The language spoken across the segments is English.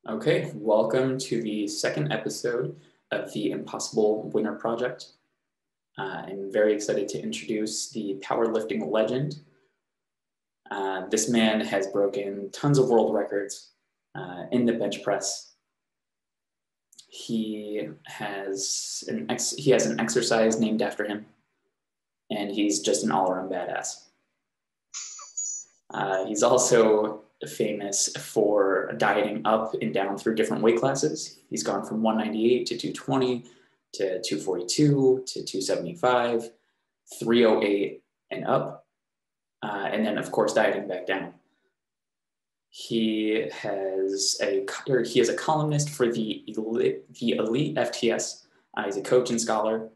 Okay, welcome to the second episode of the Impossible Winner Project. I'm very excited to introduce the powerlifting legend. This man has broken tons of world records in the bench press. He has an exercise named after him, and he's just an all-around badass. He's also famous for dieting up and down through different weight classes. He's gone from 198 to 220 to 242 to 275, 308 and up, and then of course dieting back down. He is a columnist for the Elite FTS. He's a coach and scholar.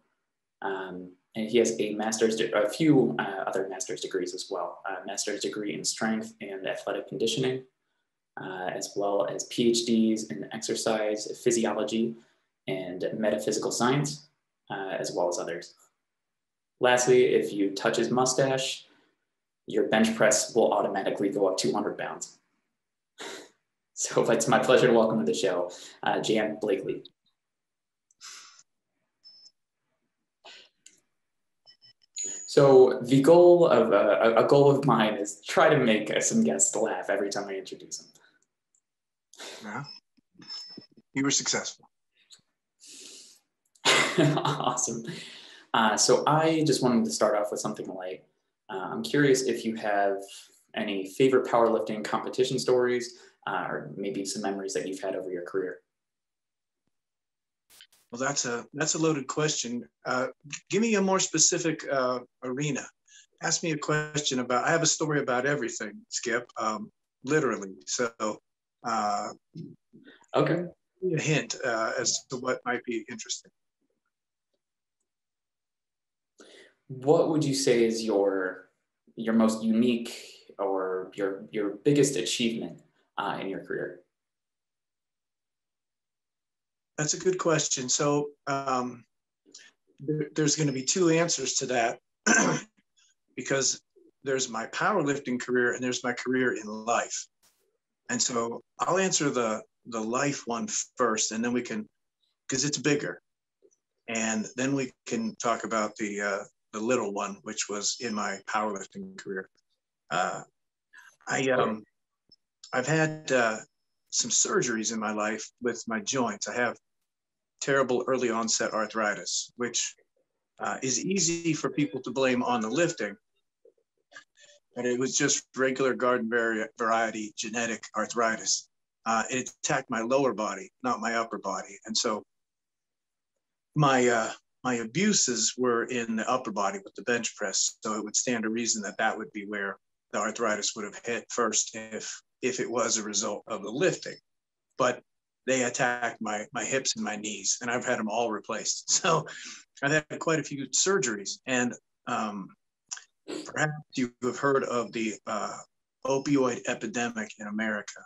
And he has a few other master's degrees as well. Master's degree in strength and athletic conditioning, as well as PhDs in exercise physiology and metaphysical science, as well as others. Lastly, if you touch his mustache, your bench press will automatically go up 200 pounds. So it's my pleasure to welcome to the show, Jan Blakley. So the goal of a goal of mine is try to make some guests laugh every time I introduce them. Yeah, you were successful. Awesome. So I just wanted to start off with something light. I'm curious if you have any favorite powerlifting competition stories, or maybe some memories that you've had over your career. Well, that's a loaded question. Give me a more specific arena. Ask me a question about. I have a story about everything, Skip. Literally. So, okay. Give me a hint as to what might be interesting. What would you say is your most unique or your biggest achievement in your career? That's a good question. So there's going to be two answers to that because there's my powerlifting career and there's my career in life. And so I'll answer the life one first, and then we can, because it's bigger, and then we can talk about the little one, which was in my powerlifting career. I've had some surgeries in my life with my joints. I have terrible early onset arthritis, which is easy for people to blame on the lifting, but it was just regular garden variety genetic arthritis. It attacked my lower body, not my upper body. And so my abuses were in the upper body with the bench press. So it would stand to reason that would be where the arthritis would have hit first if it was a result of the lifting. But they attacked my hips and my knees, and I've had them all replaced. So I've had quite a few surgeries. And perhaps you have heard of the opioid epidemic in America.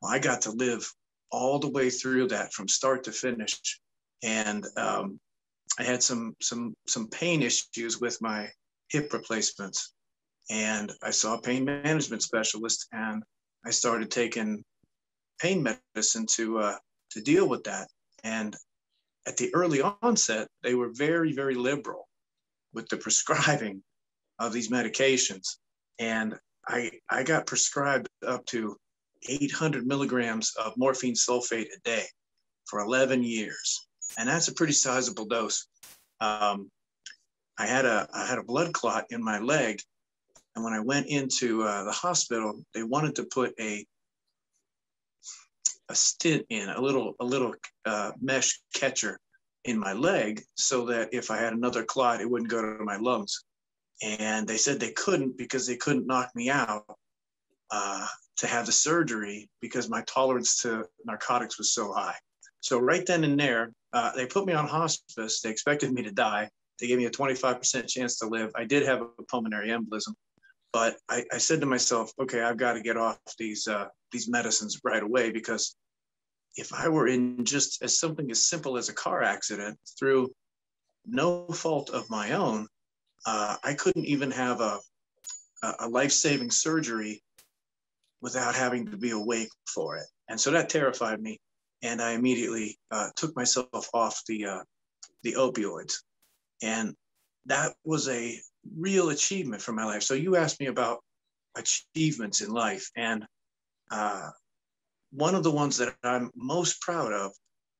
Well, I got to live all the way through that from start to finish. And I had some pain issues with my hip replacements. And I saw a pain management specialist, and I started taking pain medicine to deal with that. And at the early onset, they were very, very liberal with the prescribing of these medications. And I got prescribed up to 800 milligrams of morphine sulfate a day for 11 years. And that's a pretty sizable dose. I had a blood clot in my leg. And when I went into the hospital, they wanted to put a stint in, a little mesh catcher in my leg so that if I had another clot, it wouldn't go to my lungs. And they said they couldn't because they couldn't knock me out to have the surgery because my tolerance to narcotics was so high. So right then and there, they put me on hospice. They expected me to die. They gave me a 25% chance to live. I did have a pulmonary embolism, but I said to myself, okay, I've got to get off these medicines right away, because if I were in just something as simple as a car accident through no fault of my own, I couldn't even have a life-saving surgery without having to be awake for it. And so that terrified me. And I immediately took myself off the opioids. And that was a real achievement for my life. So you asked me about achievements in life. And one of the ones that I'm most proud of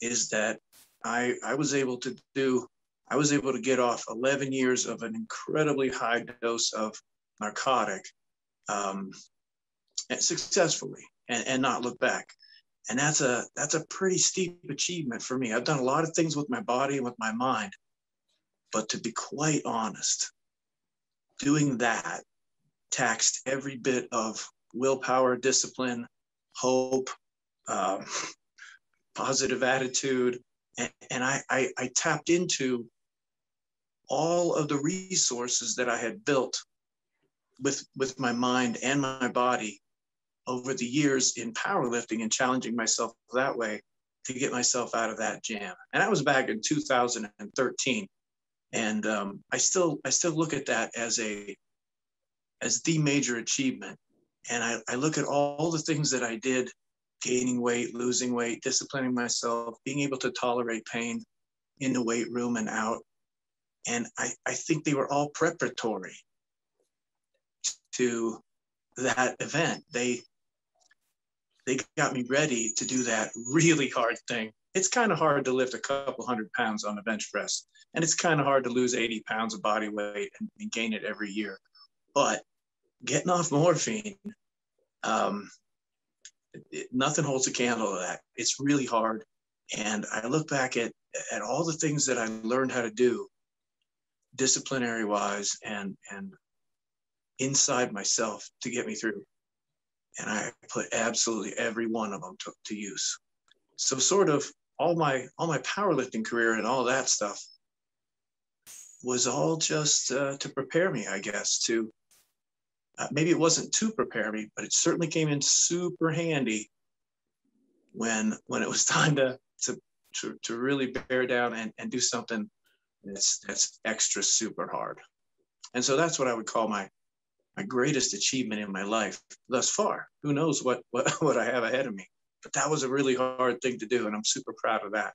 is that I was able to get off 11 years of an incredibly high dose of narcotic successfully and not look back. And that's a pretty steep achievement for me. I've done a lot of things with my body and with my mind, but to be quite honest, doing that taxed every bit of willpower, discipline, hope, positive attitude. And I tapped into all of the resources that I had built with my mind and my body over the years in powerlifting and challenging myself that way to get myself out of that jam. And that was back in 2013. And I still look at that as the major achievement. And I look at all the things that I did, gaining weight, losing weight, disciplining myself, being able to tolerate pain in the weight room and out. And I think they were all preparatory to that event. They got me ready to do that really hard thing. It's kind of hard to lift a couple 100 pounds on the bench press. And it's kind of hard to lose 80 pounds of body weight and gain it every year. But getting off morphine, nothing holds a candle to that. It's really hard. And I look back at all the things that I learned how to do disciplinary wise and inside myself to get me through. And I put absolutely every one of them to use. So sort of all my powerlifting career and all that stuff was all just to prepare me, I guess, to maybe it wasn't to prepare me, but it certainly came in super handy when it was time to really bear down and do something that's extra super hard. And so that's what I would call my greatest achievement in my life thus far. Who knows what I have ahead of me, but that was a really hard thing to do. And I'm super proud of that.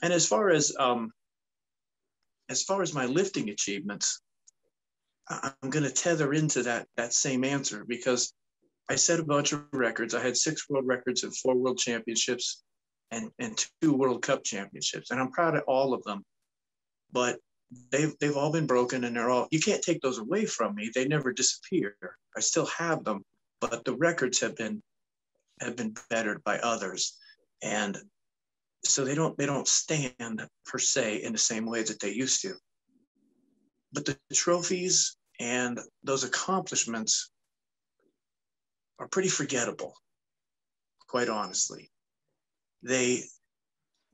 And as far as my lifting achievements, I'm going to tether into that same answer because I set a bunch of records. I had 6 world records and 4 world championships and 2 World Cup championships. And I'm proud of all of them, but they've all been broken and you can't take those away from me. They never disappear. I still have them, but the records have been bettered by others. And so they don't stand per se in the same way that they used to. But the trophies and those accomplishments are pretty forgettable, quite honestly. They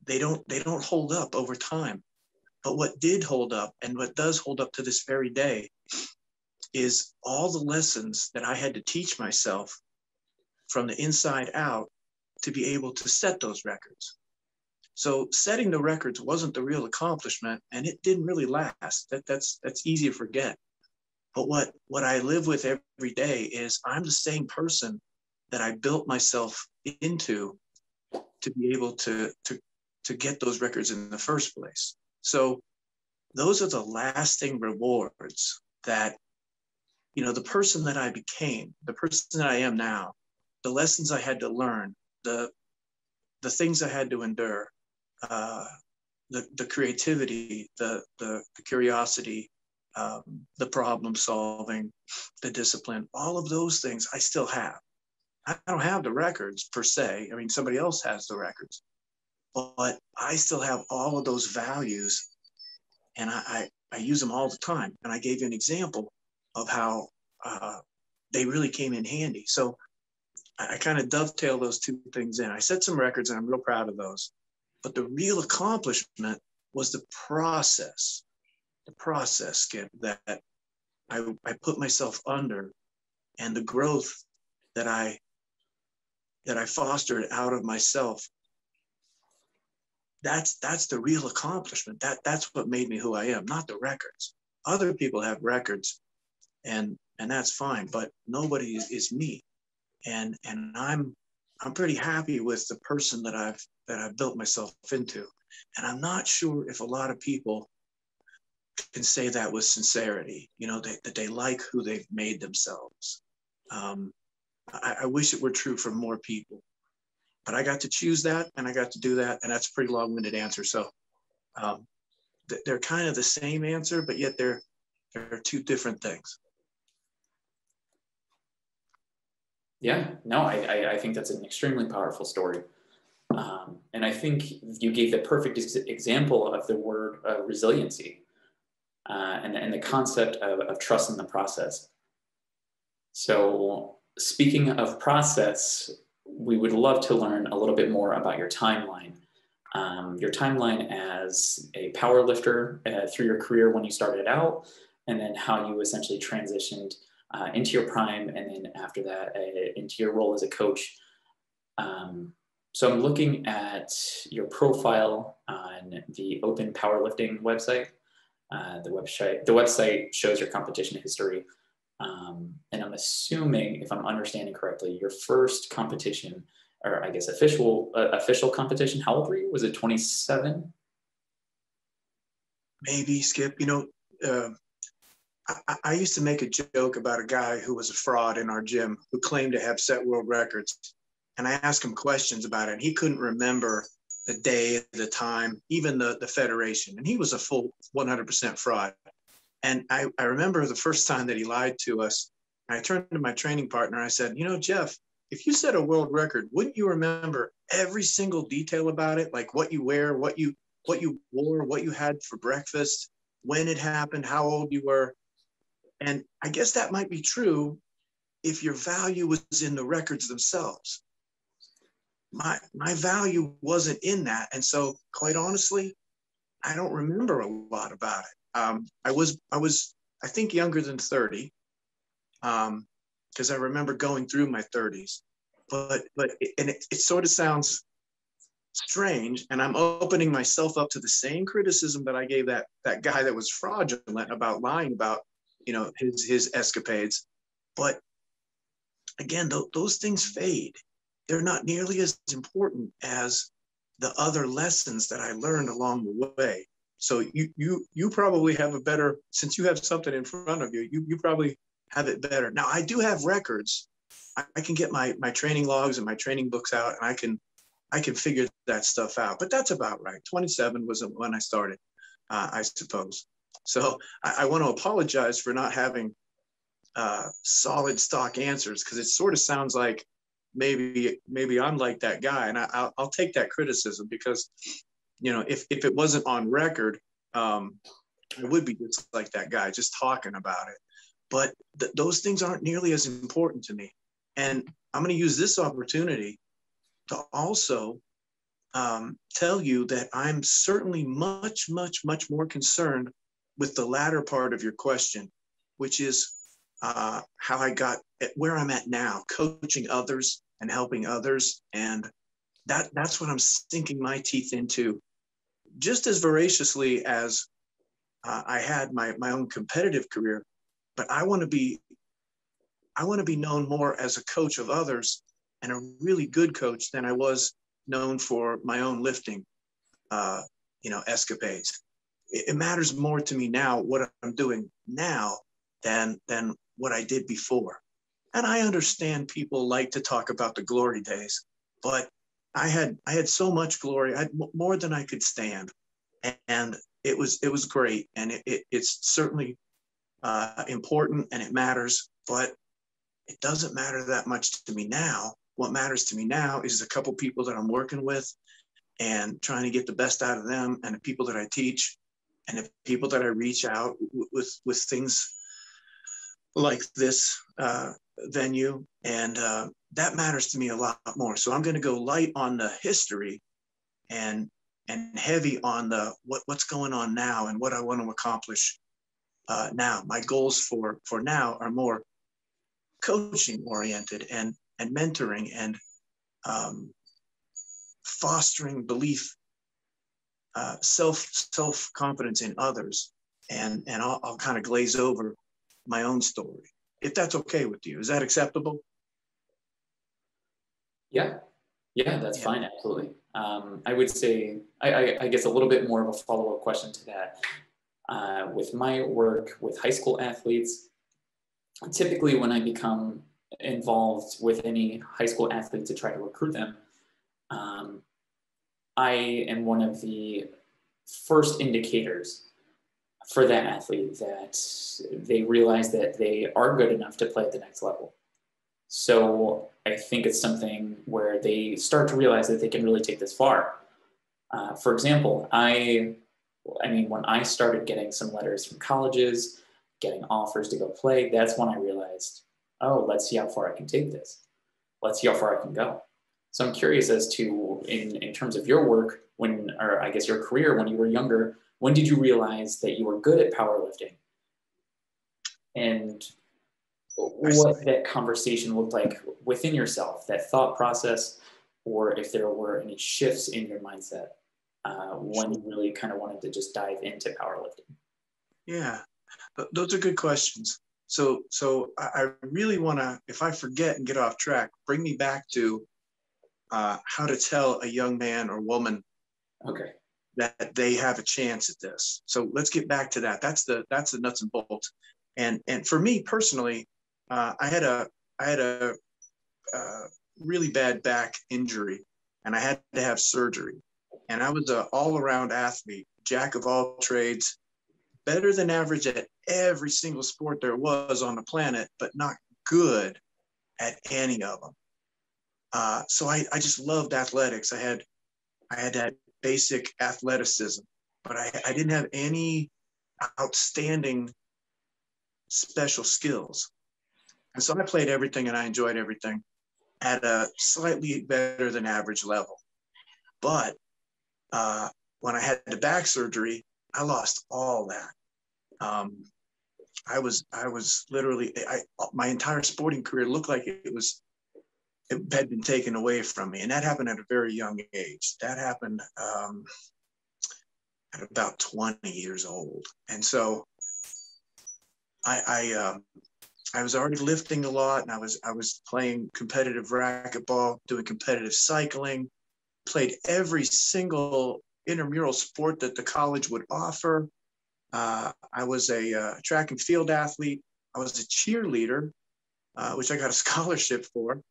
don't hold up over time. But what did hold up and what does hold up to this very day is all the lessons that I had to teach myself from the inside out to be able to set those records. So setting the records wasn't the real accomplishment, and it didn't really last. That's easy to forget. But what I live with every day is I'm the same person that I built myself into to be able to get those records in the first place. So those are the lasting rewards that, the person that I became, the person that I am now, the lessons I had to learn, the things I had to endure, the creativity, the curiosity, the problem solving, the discipline, all of those things I still have. I don't have the records per se. I mean, somebody else has the records, but I still have all of those values, and I use them all the time. And I gave you an example of how they really came in handy. So I kind of dovetail those two things in. I set some records, and I'm real proud of those. But the real accomplishment was the process, Skip, that I put myself under, and the growth that I fostered out of myself. That's the real accomplishment. That's what made me who I am, not the records. Other people have records, and that's fine, but nobody is me. and I'm pretty happy with the person that I've built myself into. And I'm not sure if a lot of people can say that with sincerity, you know, that they like who they've made themselves. I wish it were true for more people, but I got to choose that and I got to do that. And that's a pretty long-winded answer. So they're kind of the same answer, but yet they're two different things. Yeah, no, I think that's an extremely powerful story. And I think you gave the perfect example of the word resiliency and the concept of trust in the process. So speaking of process, we would love to learn a little bit more about your timeline. Your timeline as a power lifter through your career when you started out, and then how you essentially transitioned into your prime, and then after that into your role as a coach. So I'm looking at your profile on the Open Powerlifting website. The website shows your competition history. And I'm assuming, if I'm understanding correctly, your first competition, or I guess official competition, how old were you? Was it 27? Maybe, Skip. You know, I used to make a joke about a guy who was a fraud in our gym who claimed to have set world records. And I asked him questions about it. And he couldn't remember the day, the time, even the federation. And he was a full 100% fraud. And I remember the first time that he lied to us. I turned to my training partner. I said, you know, Jeff, if you set a world record, wouldn't you remember every single detail about it? Like what you wear, what you wore, what you had for breakfast, when it happened, how old you were. And I guess that might be true if your value was in the records themselves. My value wasn't in that. And so quite honestly, I don't remember a lot about it. I was, I think, younger than 30, because I remember going through my 30s. But it sort of sounds strange, and I'm opening myself up to the same criticism that I gave that guy that was fraudulent about lying about, you know, his escapades. But again, those things fade. They're not nearly as important as the other lessons that I learned along the way. So you probably have a better, since you have something in front of you, you probably have it better. Now, I do have records. I can get my training logs and my training books out, and I can figure that stuff out. But that's about right. 27 was when I started, I suppose. So I want to apologize for not having solid stock answers, because it sort of sounds like maybe I'm like that guy, and I'll take that criticism, because, you know, if it wasn't on record, I would be just like that guy, just talking about it. But those things aren't nearly as important to me. And I'm going to use this opportunity to also tell you that I'm certainly much, much, much more concerned with the latter part of your question, which is how I got at where I'm at now, coaching others and helping others. And that's what I'm sinking my teeth into, just as voraciously as I had my own competitive career. But I want to be known more as a coach of others, and a really good coach, than I was known for my own lifting, escapades. It matters more to me now what I'm doing now than what I did before. And I understand people like to talk about the glory days, but I had so much glory. I had more than I could stand, and it was great, and it's certainly important, and it matters, but it doesn't matter that much to me now. What matters to me now is the couple people that I'm working with and trying to get the best out of them, and the people that I teach, and the people that I reach out with things like this venue. And that matters to me a lot more. So I'm going to go light on the history and heavy on the what's going on now and what I want to accomplish now. My goals for now are more coaching oriented and mentoring and fostering belief, self confidence in others, and I'll kind of glaze over my own story, if that's okay with you. Is that acceptable? Yeah, yeah, that's Yeah. fine, absolutely. I would say, I guess a little bit more of a follow-up question to that. With my work with high school athletes, typically when I become involved with any high school athlete to try to recruit them, um, I am one of the first indicators for that athlete that they realize that they are good enough to play at the next level. So I think it's something where they start to realize that they can really take this far. For example, I mean, when I started getting some letters from colleges, getting offers to go play, that's when I realized, oh, let's see how far I can take this. Let's see how far I can go. So I'm curious as to, in terms of your work, when, or I guess your career when you were younger, when did you realize that you were good at powerlifting? And what that conversation looked like within yourself, that thought process, or if there were any shifts in your mindset when you really kind of wanted to just dive into powerlifting. Yeah, those are good questions. So I really want to, if I forget and get off track, bring me back to how to tell a young man or woman Okay. that they have a chance at this. So let's get back to that. That's the nuts and bolts. And for me personally, I had a really bad back injury, and I had to have surgery. And I was an all-around athlete, jack of all trades, better than average at every single sport there was on the planet, but not good at any of them. So I just loved athletics. I had that basic athleticism, but I didn't have any outstanding special skills. And so I played everything and I enjoyed everything at a slightly better than average level. But when I had the back surgery, I lost all that. I was literally, my entire sporting career looked like it had been taken away from me. And that happened at a very young age. That happened at about 20 years old. And so I was already lifting a lot, and I was playing competitive racquetball, doing competitive cycling, played every single intramural sport that the college would offer. I was a track and field athlete. I was a cheerleader, which I got a scholarship for.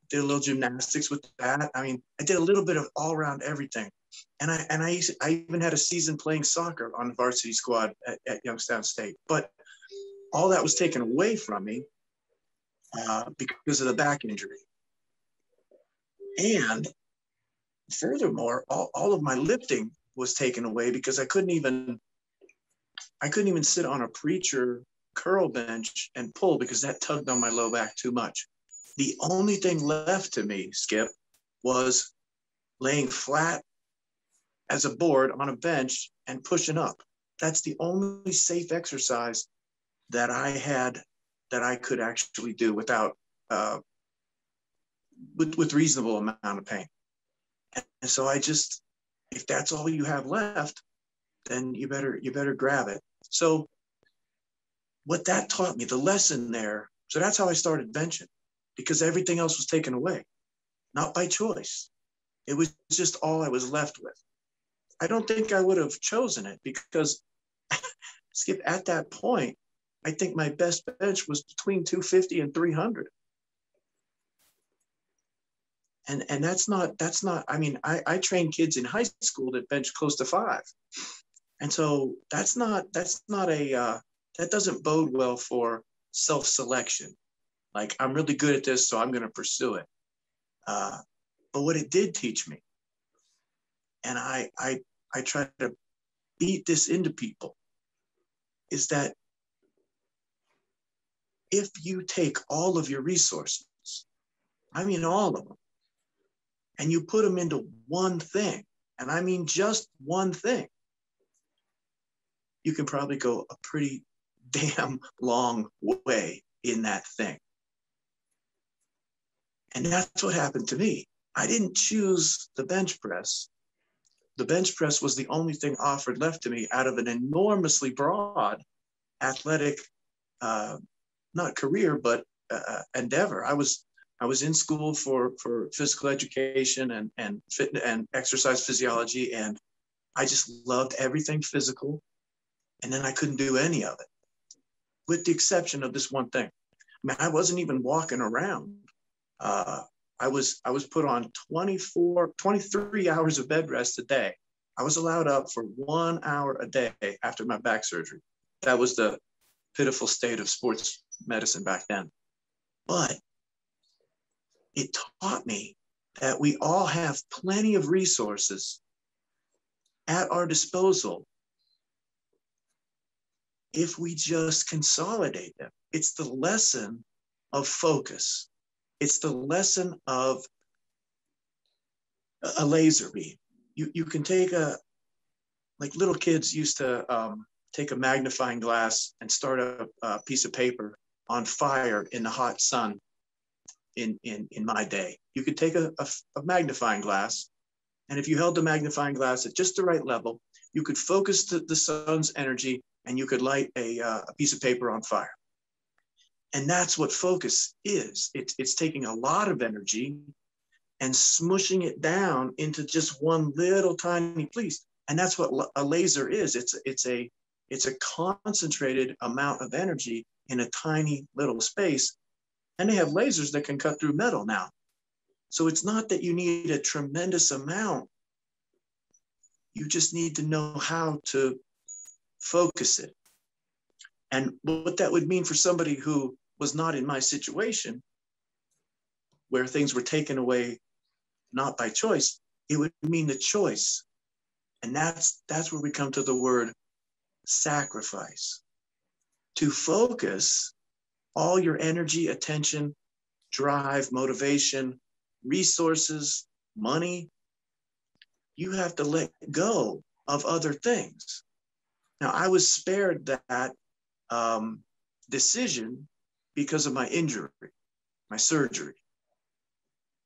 Did a little gymnastics with that. I mean, I did a little bit of all around everything. And I even had a season playing soccer on the varsity squad at Youngstown State. But all that was taken away from me because of the back injury. And furthermore, all of my lifting was taken away because I couldn't even sit on a preacher curl bench and pull because that tugged on my low back too much. The only thing left to me, Skip, was laying flat as a board on a bench and pushing up. That's the only safe exercise that I had that I could actually do without with reasonable amount of pain. And so I just, if that's all you have left, then you better grab it. So what that taught me, the lesson there, so that's how I started benching, because everything else was taken away, not by choice. It was just all I was left with. I don't think I would have chosen it because, Skip, at that point, I think my best bench was between 250 and 300. And that's not, I mean, I train kids in high school that bench close to 5. And so that doesn't bode well for self-selection. Like, I'm really good at this, so I'm going to pursue it. But what it did teach me, and I try to beat this into people, is that if you take all of your resources, I mean all of them, and you put them into one thing, and I mean just one thing, you can probably go a pretty damn long way in that thing. And that's what happened to me. I didn't choose the bench press. The bench press was the only thing offered left to me out of an enormously broad athletic, not career, but endeavor. I was I was in school for physical education and fitness and exercise physiology, and I just loved everything physical. And then I couldn't do any of it, with the exception of this one thing. I mean, I wasn't even walking around. I was put on 23 hours of bed rest a day. I was allowed up for 1 hour a day after my back surgery. That was the pitiful state of sports medicine back then. But it taught me that we all have plenty of resources at our disposal if we just consolidate them. It's the lesson of focus. It's the lesson of a laser beam. You can take like little kids used to take a magnifying glass and start a piece of paper on fire in the hot sun in my day. You could take a magnifying glass, and if you held the magnifying glass at just the right level, you could focus the sun's energy and you could light a piece of paper on fire. And that's what focus is. It's taking a lot of energy and smushing it down into just one little tiny piece. And that's what a laser is. It's a concentrated amount of energy in a tiny little space. And they have lasers that can cut through metal now. So it's not that you need a tremendous amount. You just need to know how to focus it. And what that would mean for somebody who was not in my situation, where things were taken away not by choice, it would mean the choice. And that's where we come to the word sacrifice. To focus all your energy, attention, drive, motivation, resources, money, you have to let go of other things. Now, I was spared that decision because of my injury, my surgery.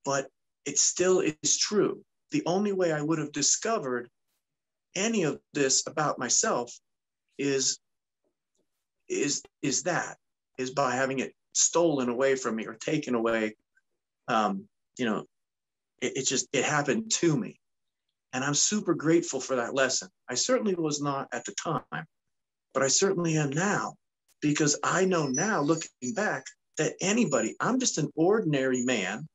But it still is true. The only way I would have discovered any of this about myself is by having it stolen away from me or taken away. It happened to me. And I'm super grateful for that lesson. I certainly was not at the time, but I certainly am now, because I know now, looking back, that I'm just an ordinary man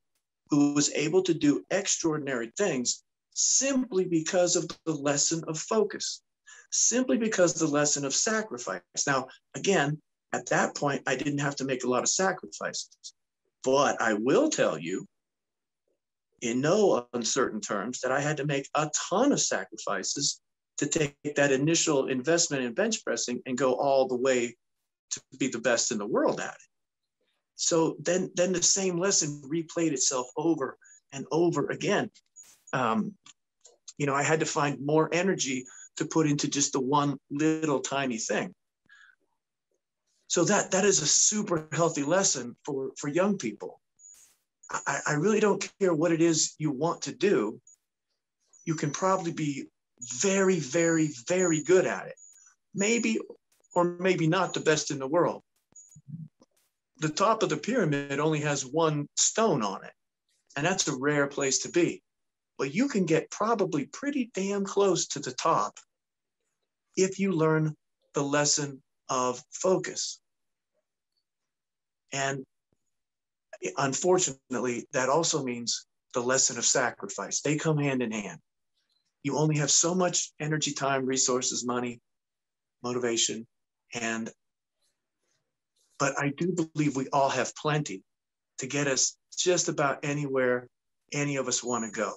who was able to do extraordinary things simply because of the lesson of focus, simply because the lesson of sacrifice. Now, again, at that point, I didn't have to make a lot of sacrifices, but I will tell you in no uncertain terms that I had to make a ton of sacrifices to take that initial investment in bench pressing and go all the way to be the best in the world at it. So then the same lesson replayed itself over and over again. I had to find more energy to put into just the one little tiny thing. So that is a super healthy lesson for young people. I really don't care what it is you want to do. You can probably be very, very, very good at it. Maybe or maybe not the best in the world. The top of the pyramid only has one stone on it, and that's a rare place to be. But you can get probably pretty damn close to the top if you learn the lesson of focus. And unfortunately, that also means the lesson of sacrifice. They come hand in hand. You only have so much energy, time, resources, money, motivation, but I do believe we all have plenty to get us just about anywhere any of us want to go.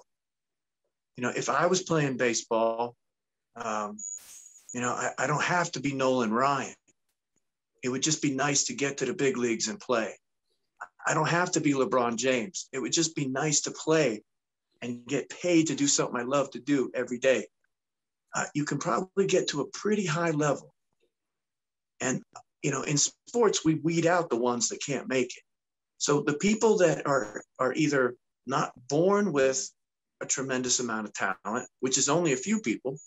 If I was playing baseball, I don't have to be Nolan Ryan. It would just be nice to get to the big leagues and play. I don't have to be LeBron James. It would just be nice to play and get paid to do something I love to do every day. You can probably get to a pretty high level. And, in sports, we weed out the ones that can't make it. So the people that are either not born with a tremendous amount of talent, which is only a few people,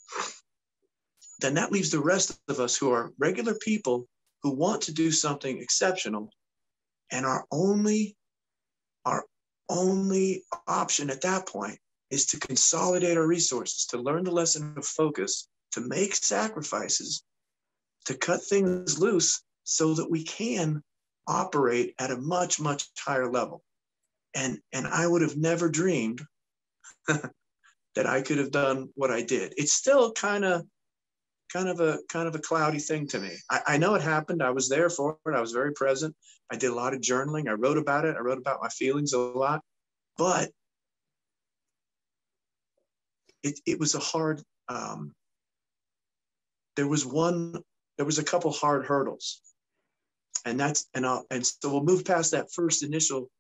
then that leaves the rest of us who are regular people who want to do something exceptional, and our only our only option at that point is to consolidate our resources, to learn the lesson of focus, to make sacrifices, to cut things loose so that we can operate at a much, much higher level. And I would have never dreamed that I could have done what I did. It's still kind of a cloudy thing to me. I know it happened. I was there for it. I was very present. I did a lot of journaling. I wrote about it. I wrote about my feelings a lot, but it was a hard, there was a couple hard hurdles, and so we'll move past that first initial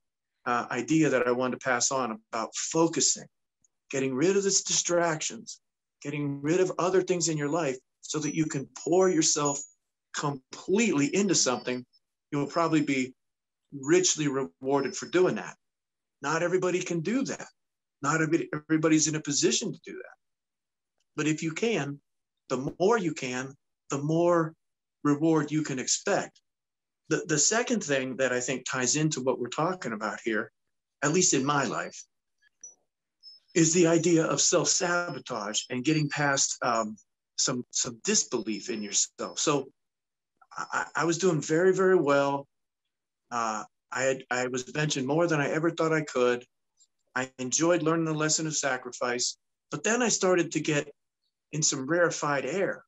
idea that I wanted to pass on about focusing, getting rid of the distractions, getting rid of other things in your life so that you can pour yourself completely into something. You'll probably be richly rewarded for doing that. Not everybody can do that. Not everybody's in a position to do that. But if you can, the more you can, the more reward you can expect. The second thing that I think ties into what we're talking about here, at least in my life, is the idea of self-sabotage and getting past some disbelief in yourself. So I was doing very, very well. I was benching more than I ever thought I could. I enjoyed learning the lesson of sacrifice, but then I started to get in some rarefied air.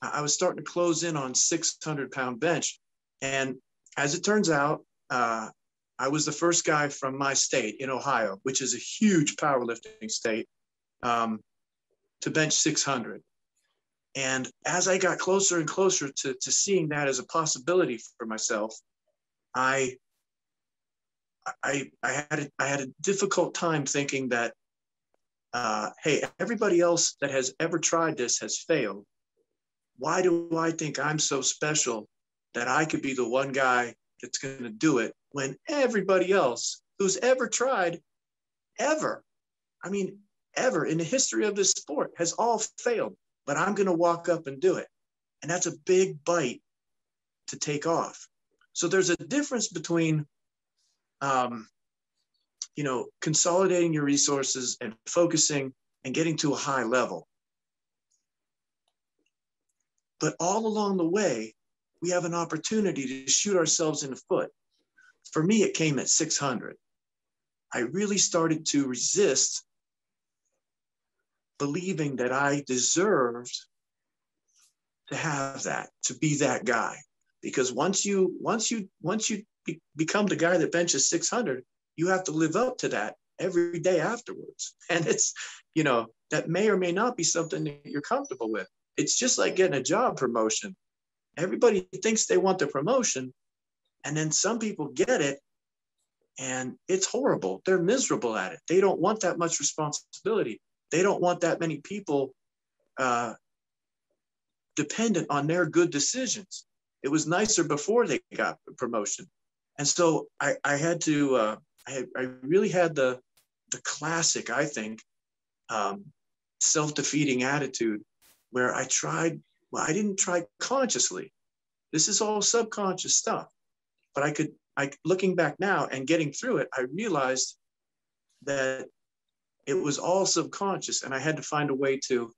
I was starting to close in on 600-pound bench. And as it turns out, I was the first guy from my state in Ohio, which is a huge powerlifting state, to bench 600. And as I got closer and closer to seeing that as a possibility for myself, I had a difficult time thinking that, hey, everybody else that has ever tried this has failed. Why do I think I'm so special that I could be the one guy that's going to do it when everybody else who's ever tried, ever in the history of this sport has all failed, but I'm going to walk up and do it. And that's a big bite to take off. So there's a difference between, consolidating your resources and focusing and getting to a high level. But all along the way, we have an opportunity to shoot ourselves in the foot. For me, it came at 600. I really started to resist believing that I deserved to have that, to be that guy. Because once you become the guy that benches 600, you have to live up to that every day afterwards. And it's, that may or may not be something that you're comfortable with. It's just like getting a job promotion. Everybody thinks they want the promotion, and then some people get it, and it's horrible. They're miserable at it. They don't want that much responsibility. They don't want that many people dependent on their good decisions. It was nicer before they got the promotion. And so I had to, I really had the classic, I think, self-defeating attitude where I didn't try consciously. This is all subconscious stuff. But looking back now and getting through it, I realized that it was all subconscious, and I had to find a way to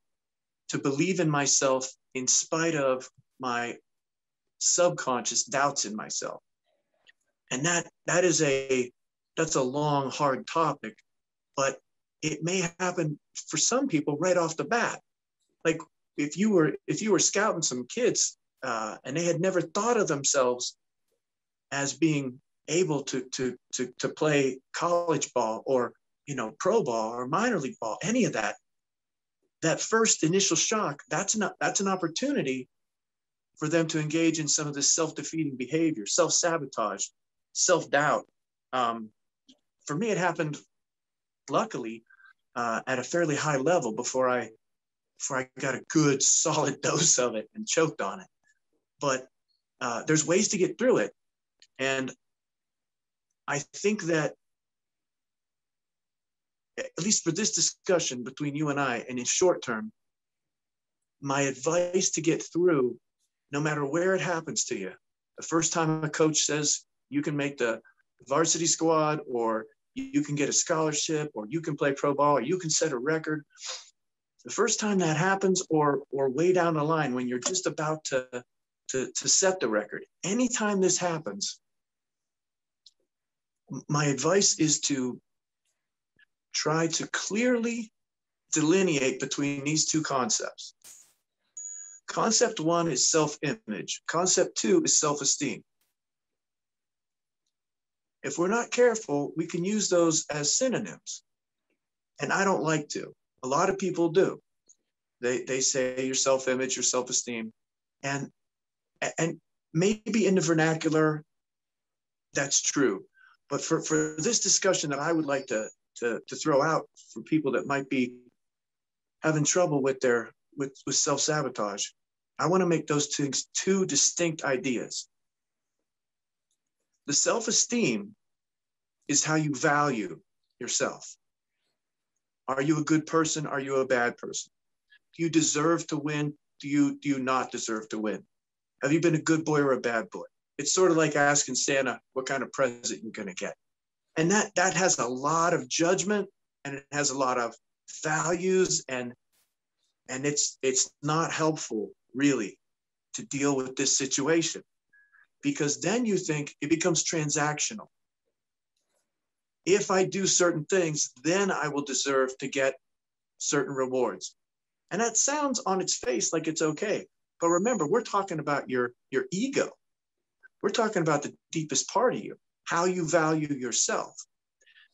believe in myself in spite of my subconscious doubts in myself. And that's a long, hard topic, but it may happen for some people right off the bat. Like if you were scouting some kids and they had never thought of themselves as being able to play college ball or pro ball or minor league ball, any of that first initial shock, that's an opportunity for them to engage in some of this self-defeating behavior, self-sabotage, self-doubt. For me, it happened, luckily, at a fairly high level before I got a good solid dose of it and choked on it. But there's ways to get through it. And I think that, at least for this discussion between you and I, and in short term, my advice to get through, no matter where it happens to you, the first time a coach says you can make the varsity squad, or you can get a scholarship, or you can play pro ball, or you can set a record. The first time that happens, or way down the line when you're just about to set the record, anytime this happens, my advice is to try to clearly delineate between these two concepts. Concept one is self-image. Concept two is self-esteem. If we're not careful, we can use those as synonyms. And I don't like to. A lot of people do. They say your self-image, your self-esteem. And maybe in the vernacular, that's true. But for this discussion that I would like to throw out for people that might be having trouble with self-sabotage, I want to make those things two distinct ideas. The self-esteem is how you value yourself. Are you a good person? Are you a bad person? Do you deserve to win? Do you not deserve to win? Have you been a good boy or a bad boy? It's sort of like asking Santa what kind of present you're going to get. And that has a lot of judgment, and it has a lot of values, and it's not helpful really to deal with this situation, because then you think it becomes transactional. If I do certain things, then I will deserve to get certain rewards. And that sounds on its face like it's okay. But remember, we're talking about your ego. We're talking about the deepest part of you, how you value yourself.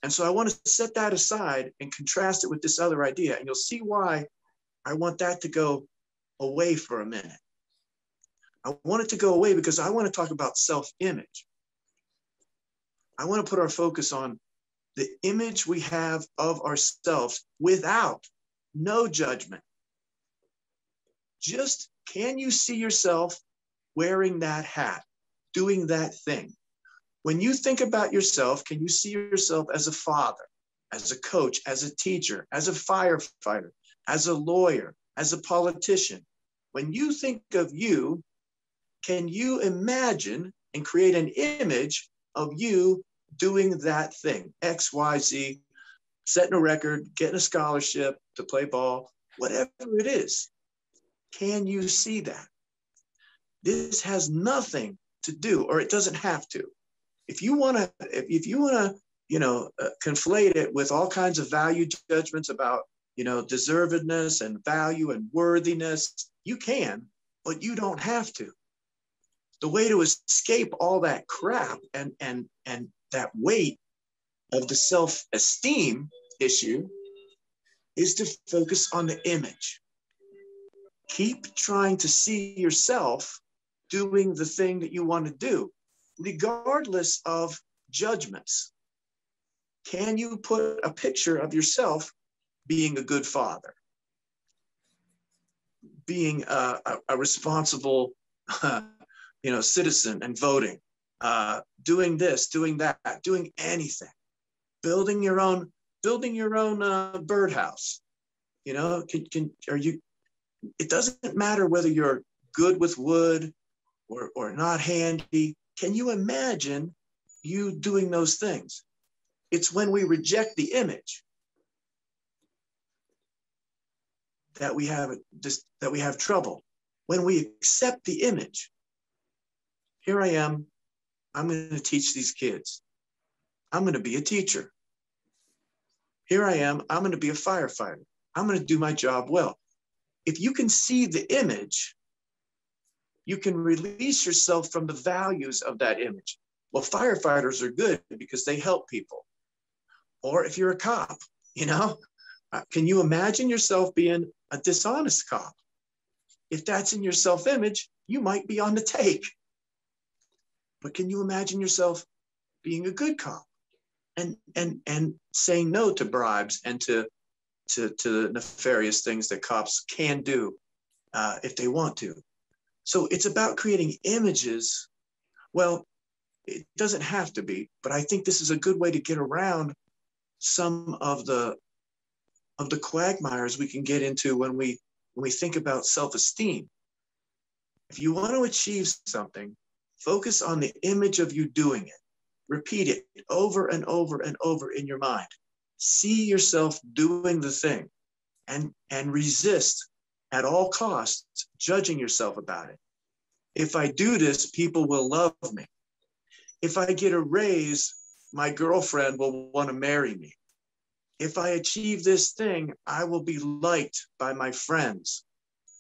And so I want to set that aside and contrast it with this other idea. And you'll see why I want that to go away for a minute. I want it to go away because I want to talk about self-image. I want to put our focus on the image we have of ourselves without no judgment. Just, can you see yourself wearing that hat, doing that thing? When you think about yourself, can you see yourself as a father, as a coach, as a teacher, as a firefighter, as a lawyer, as a politician? When you think of you, can you imagine and create an image of you doing that thing, X, Y, Z, setting a record, getting a scholarship to play ball, whatever it is? Can you see that? This has nothing to do, or it doesn't have to. If you want to, conflate it with all kinds of value judgments about, deservedness and value and worthiness, you can, but you don't have to. The way to escape all that crap and that weight of the self-esteem issue is to focus on the image. Keep trying to see yourself doing the thing that you want to do, regardless of judgments. Can you put a picture of yourself being a good father, being a responsible citizen and voting, doing this, doing that, doing anything, building your own birdhouse? Are you? It doesn't matter whether you're good with wood or not handy. Can you imagine you doing those things? It's when we reject the image that we have trouble. When we accept the image, here I am, I'm going to teach these kids. I'm going to be a teacher. Here I am, I'm going to be a firefighter. I'm going to do my job well. If you can see the image, you can release yourself from the values of that image. Well, firefighters are good because they help people. Or if you're a cop, can you imagine yourself being a dishonest cop? If that's in your self-image, you might be on the take. But can you imagine yourself being a good cop and saying no to bribes and to nefarious things that cops can do if they want to? So it's about creating images. Well, it doesn't have to be, but I think this is a good way to get around some of the quagmires we can get into when we think about self-esteem. If you want to achieve something, focus on the image of you doing it, repeat it over and over and over in your mind. See yourself doing the thing and resist at all costs judging yourself about it. If I do this, people will love me. If I get a raise, my girlfriend will want to marry me. If I achieve this thing, I will be liked by my friends.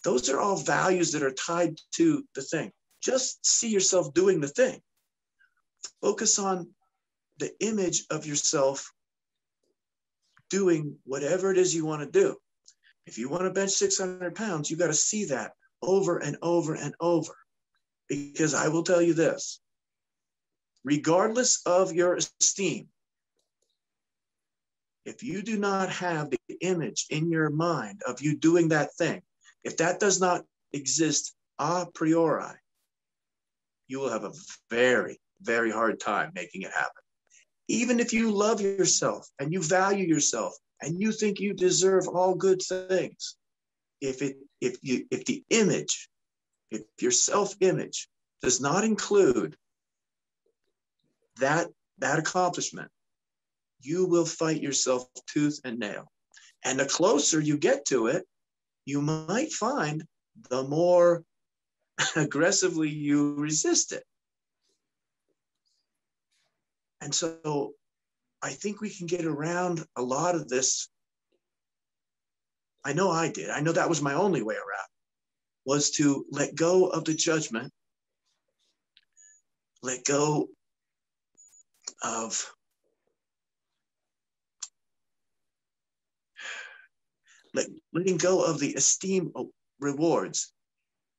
Those are all values that are tied to the thing. Just see yourself doing the thing. Focus on the image of yourself doing whatever it is you want to do. If you want to bench 600 pounds, you got to see that over and over and over. Because I will tell you this, regardless of your esteem, if you do not have the image in your mind of you doing that thing, if that does not exist a priori, you will have a very, very hard time making it happen. Even if you love yourself and you value yourself and you think you deserve all good things, if the image, if your self-image does not include that accomplishment, you will fight yourself tooth and nail. And the closer you get to it, you might find the more aggressively you resist it. And so I think we can get around a lot of this. I know I did. I know that was my only way around, was to let go of the judgment, let go of letting go of the esteem rewards,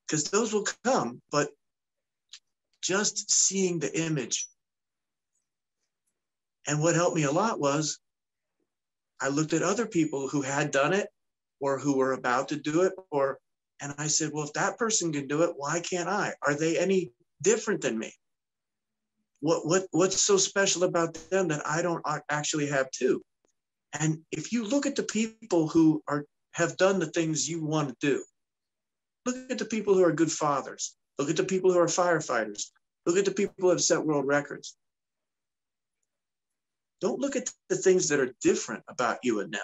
because those will come, but just seeing the image. And what helped me a lot was I looked at other people who had done it or who were about to do it, and I said, well, if that person can do it, why can't I? Are they any different than me? What's so special about them that I don't actually have too? And if you look at the people who have done the things you want to do, look at the people who are good fathers, look at the people who are firefighters, look at the people who have set world records. Don't look at the things that are different about you and them.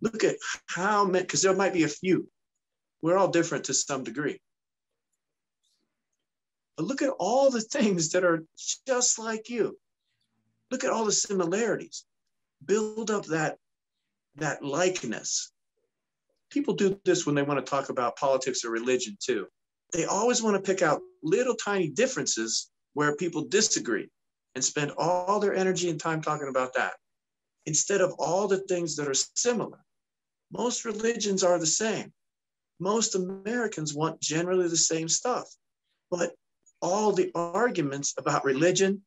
Look at how many, because there might be a few. We're all different to some degree. But look at all the things that are just like you. Look at all the similarities. Build up that likeness. People do this when they want to talk about politics or religion too. They always want to pick out little tiny differences where people disagree and spend all their energy and time talking about that, instead of all the things that are similar. Most religions are the same. Most Americans want generally the same stuff, but all the arguments about religion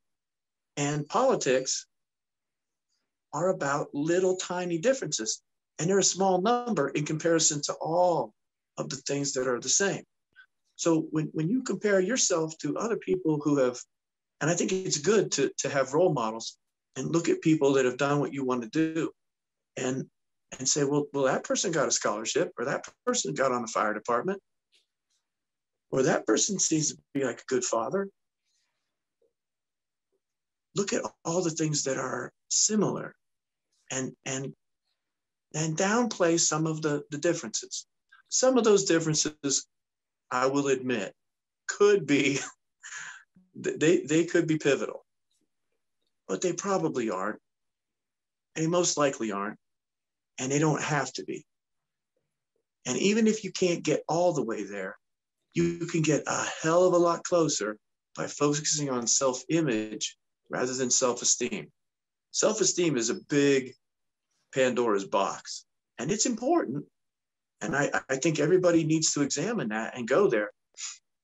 and politics are about little tiny differences, and they're a small number in comparison to all of the things that are the same. So when you compare yourself to other people who have, and I think it's good to have role models and look at people that have done what you want to do and say, well, that person got a scholarship, or that person got on the fire department, or that person seems to be like a good father. Look at all the things that are similar and downplay some of the differences. Some of those differences, I will admit, could be, they could be pivotal, but they probably aren't. They most likely aren't, and they don't have to be. And even if you can't get all the way there, you can get a hell of a lot closer by focusing on self-image rather than self-esteem. Self-esteem is a big Pandora's box, and it's important. And I think everybody needs to examine that and go there.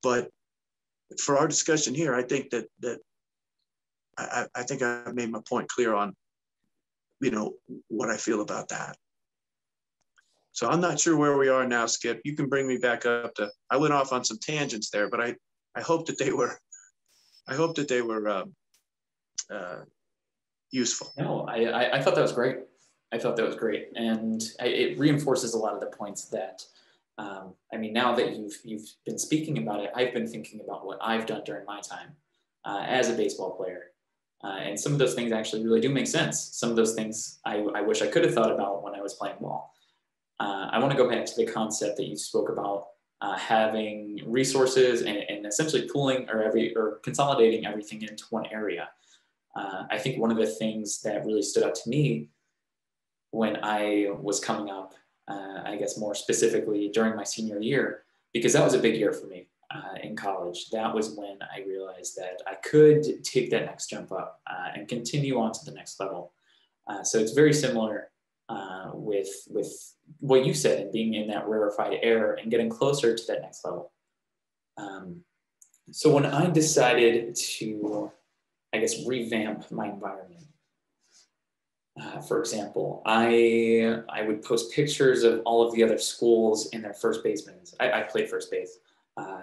But for our discussion here, I think that I think I've made my point clear on, what I feel about that. So I'm not sure where we are now, Skip. You can bring me back up to, I went off on some tangents there, but I hope that they were, useful. No, I thought that was great. I thought that was great. And it reinforces a lot of the points that, now that you've been speaking about it, I've been thinking about what I've done during my time as a baseball player. And some of those things actually really do make sense. Some of those things I wish I could have thought about when I was playing ball. I want to go back to the concept that you spoke about, having resources and essentially pooling or consolidating everything into one area. I think one of the things that really stood out to me when I was coming up, I guess more specifically during my senior year, because that was a big year for me in college. That was when I realized that I could take that next jump up and continue on to the next level. So it's very similar with what you said, and being in that rarefied air and getting closer to that next level. So when I decided to, I guess, revamp my environment, for example, I would post pictures of all of the other schools and their first basemen. I played first base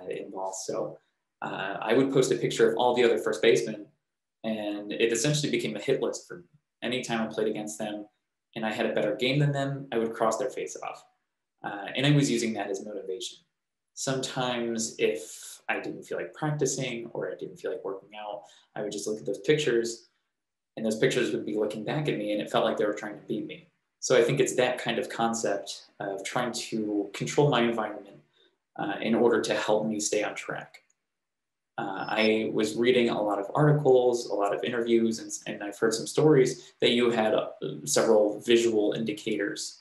in ball, so I would post a picture of all the other first basemen, and it essentially became a hit list for me. Anytime I played against them and I had a better game than them, I would cross their face off. And I was using that as motivation. Sometimes if I didn't feel like practicing or I didn't feel like working out, I would just look at those pictures, and those pictures would be looking back at me, and it felt like they were trying to beat me. So I think it's that kind of concept of trying to control my environment in order to help me stay on track. I was reading a lot of articles, a lot of interviews, and I've heard some stories that you had several visual indicators,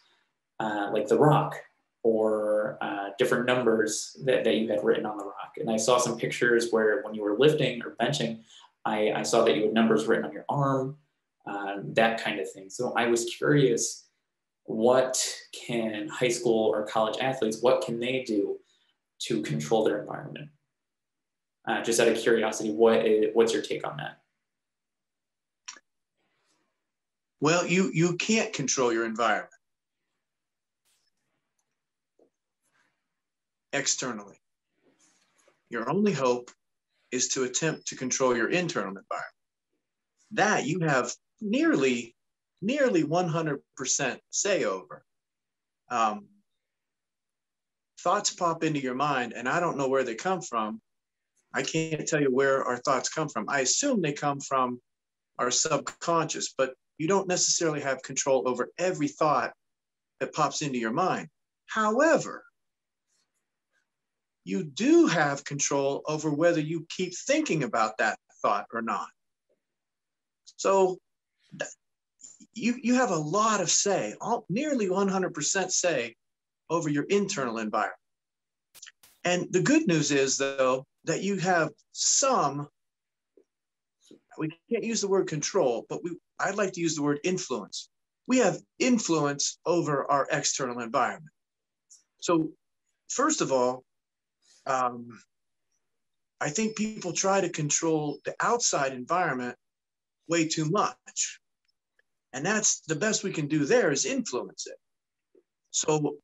like the rock, or different numbers that you had written on the rock. And I saw some pictures where when you were lifting or benching, I saw that you had numbers written on your arm, that kind of thing. So I was curious, what can high school or college athletes, what can they do to control their environment? Just out of curiosity, what's your take on that? Well, you can't control your environment externally. Your only hope is to attempt to control your internal environment. That you have nearly 100% say over. Thoughts pop into your mind, and I don't know where they come from. I can't tell you where our thoughts come from. I assume they come from our subconscious, but you don't necessarily have control over every thought that pops into your mind. However, you do have control over whether you keep thinking about that thought or not. So you have a lot of say, nearly 100% say over your internal environment. And the good news is, though, that you have some, we can't use the word control, but I'd like to use the word influence. We have influence over our external environment. So first of all, I think people try to control the outside environment way too much. And that's the best we can do there, is influence it. So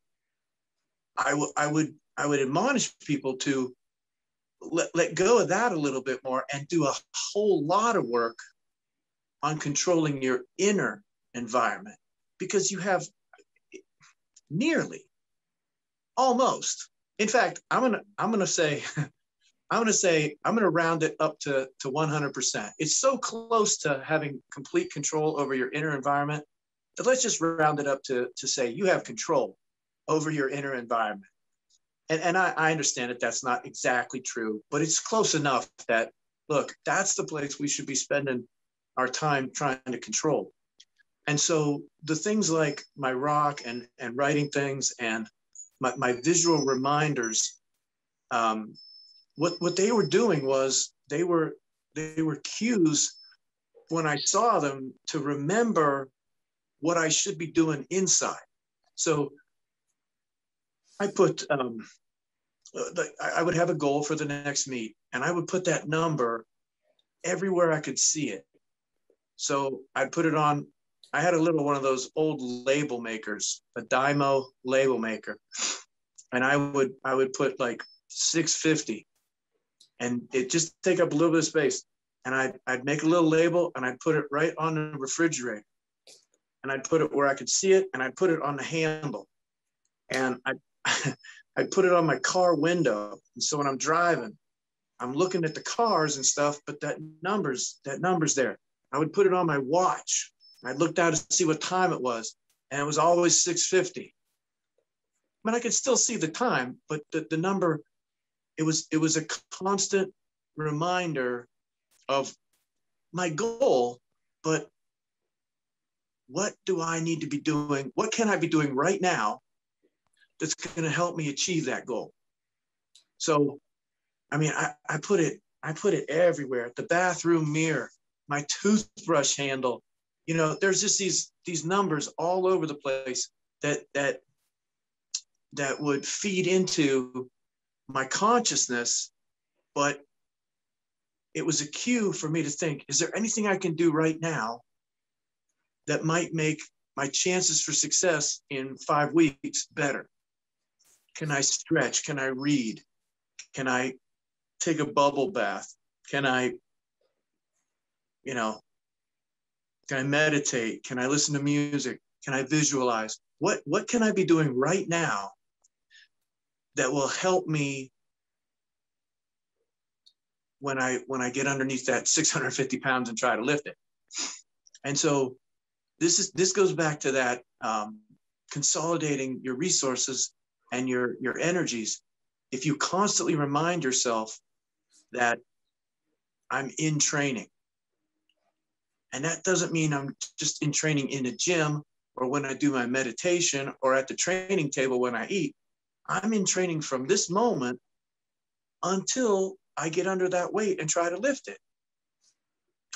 I would admonish people to let go of that a little bit more and do a whole lot of work on controlling your inner environment, because you have nearly, almost. In fact, I'm gonna round it up to 100%. It's so close to having complete control over your inner environment that let's just round it up to say you have control over your inner environment. And I understand that that's not exactly true, but it's close enough that, look, that's the place we should be spending our time trying to control. And so the things like my rock and writing things and my visual reminders, what they were doing was they were cues when I saw them to remember what I should be doing inside. So I put, I would have a goal for the next meet, and I would put that number everywhere I could see it. So I'd put it on, I had a little one of those old label makers, a Dymo label maker. And I would put like 650, and it just take up a little bit of space. And I'd make a little label, and I'd put it right on the refrigerator. And I'd put it where I could see it, and I'd put it on the handle. And I'd put it on my car window. And so when I'm driving, I'm looking at the cars and stuff, but that number's there. I would put it on my watch. I'd look down to see what time it was, and it was always 6:50. I mean, I could still see the time, but the number, it was a constant reminder of my goal, but what do I need to be doing? What can I be doing right now that's going to help me achieve that goal? So, I mean, I put it everywhere. The bathroom mirror, my toothbrush handle. You know, there's just these numbers all over the place that would feed into my consciousness, but it was a cue for me to think, is there anything I can do right now that might make my chances for success in 5 weeks better? Can I stretch? Can I read? Can I take a bubble bath? Can I, you know, can I meditate? Can I listen to music? Can I visualize? What can I be doing right now that will help me when I get underneath that 650 pounds and try to lift it? And so this goes back to that consolidating your resources and your energies. If you constantly remind yourself that I'm in training, and that doesn't mean I'm just in training in a gym or when I do my meditation or at the training table when I eat. I'm in training from this moment until I get under that weight and try to lift it.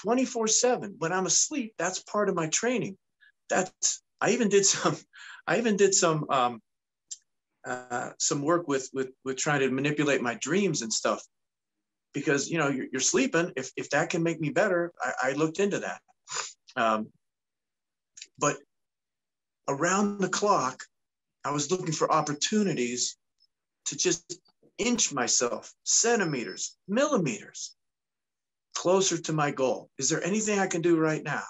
24/7. When I'm asleep, that's part of my training. I even did some work with trying to manipulate my dreams and stuff, because, you know, you're sleeping. If that can make me better, I looked into that. But around the clock, I was looking for opportunities to just inch myself centimeters, millimeters closer to my goal. Is there anything I can do right now?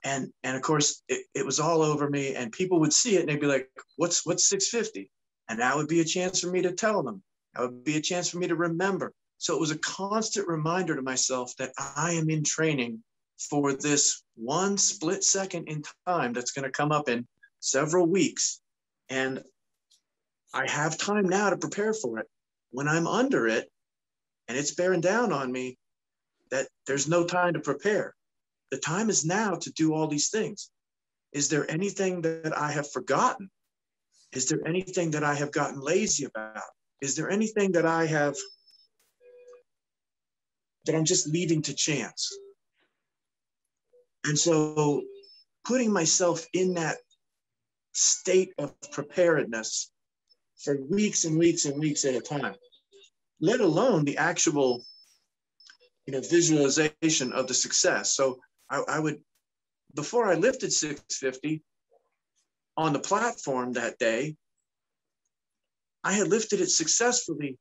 And of course, it was all over me, and people would see it and they'd be like, what's 650? And that would be a chance for me to tell them. That would be a chance for me to remember. So it was a constant reminder to myself that I am in training for this one split second in time that's going to come up in several weeks. And I have time now to prepare for it. When I'm under it and it's bearing down on me, that there's no time to prepare. The time is now to do all these things. Is there anything that I have forgotten? Is there anything that I have gotten lazy about? Is there anything that I'm just leaving to chance? And so putting myself in that state of preparedness for weeks and weeks and weeks at a time, let alone the actual, visualization of the success. So I would, before I lifted 650 on the platform that day, I had lifted it successfully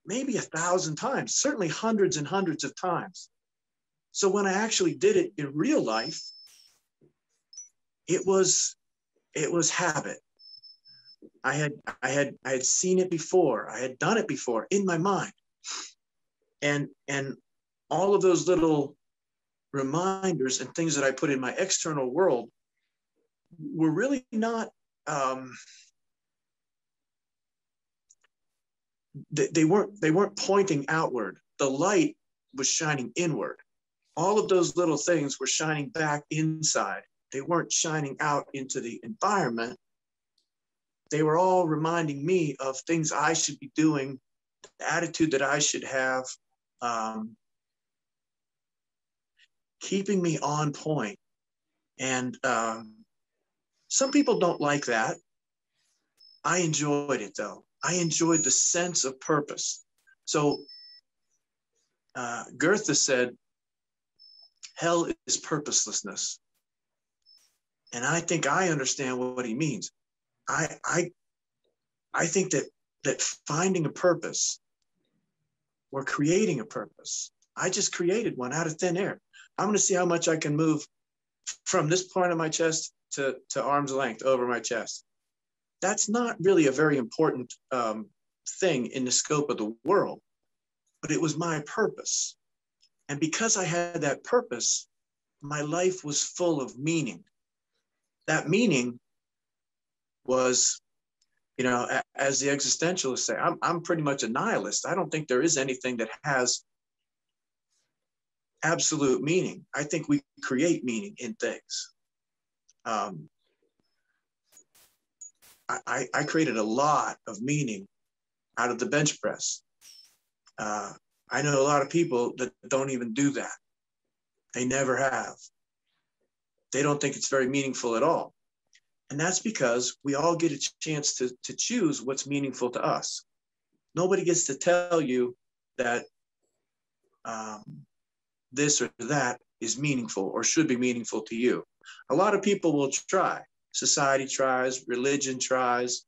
maybe 1,000 times, certainly hundreds and hundreds of times. So when I actually did it in real life, it was habit. I had seen it before. I had done it before in my mind. And all of those little reminders and things that I put in my external world were really not, they weren't pointing outward. The light was shining inward. All of those little things were shining back inside. They weren't shining out into the environment. They were all reminding me of things I should be doing, the attitude that I should have, keeping me on point. And some people don't like that. I enjoyed it, though. I enjoyed the sense of purpose. So Goethe said, hell is purposelessness. And I think I understand what he means. I think that finding a purpose or creating a purpose, I just created one out of thin air. I'm going to see how much I can move from this point of my chest to arm's length over my chest. That's not really a very important thing in the scope of the world, but it was my purpose. And because I had that purpose, my life was full of meaning. That meaning was, you know, as the existentialists say, I'm pretty much a nihilist. I don't think there is anything that has absolute meaning. I think we create meaning in things. I created a lot of meaning out of the bench press. I know a lot of people that don't even do that. They never have. They don't think it's very meaningful at all. And that's because we all get a chance to choose what's meaningful to us. Nobody gets to tell you that this or that is meaningful or should be meaningful to you. A lot of people will try. Society tries, religion tries,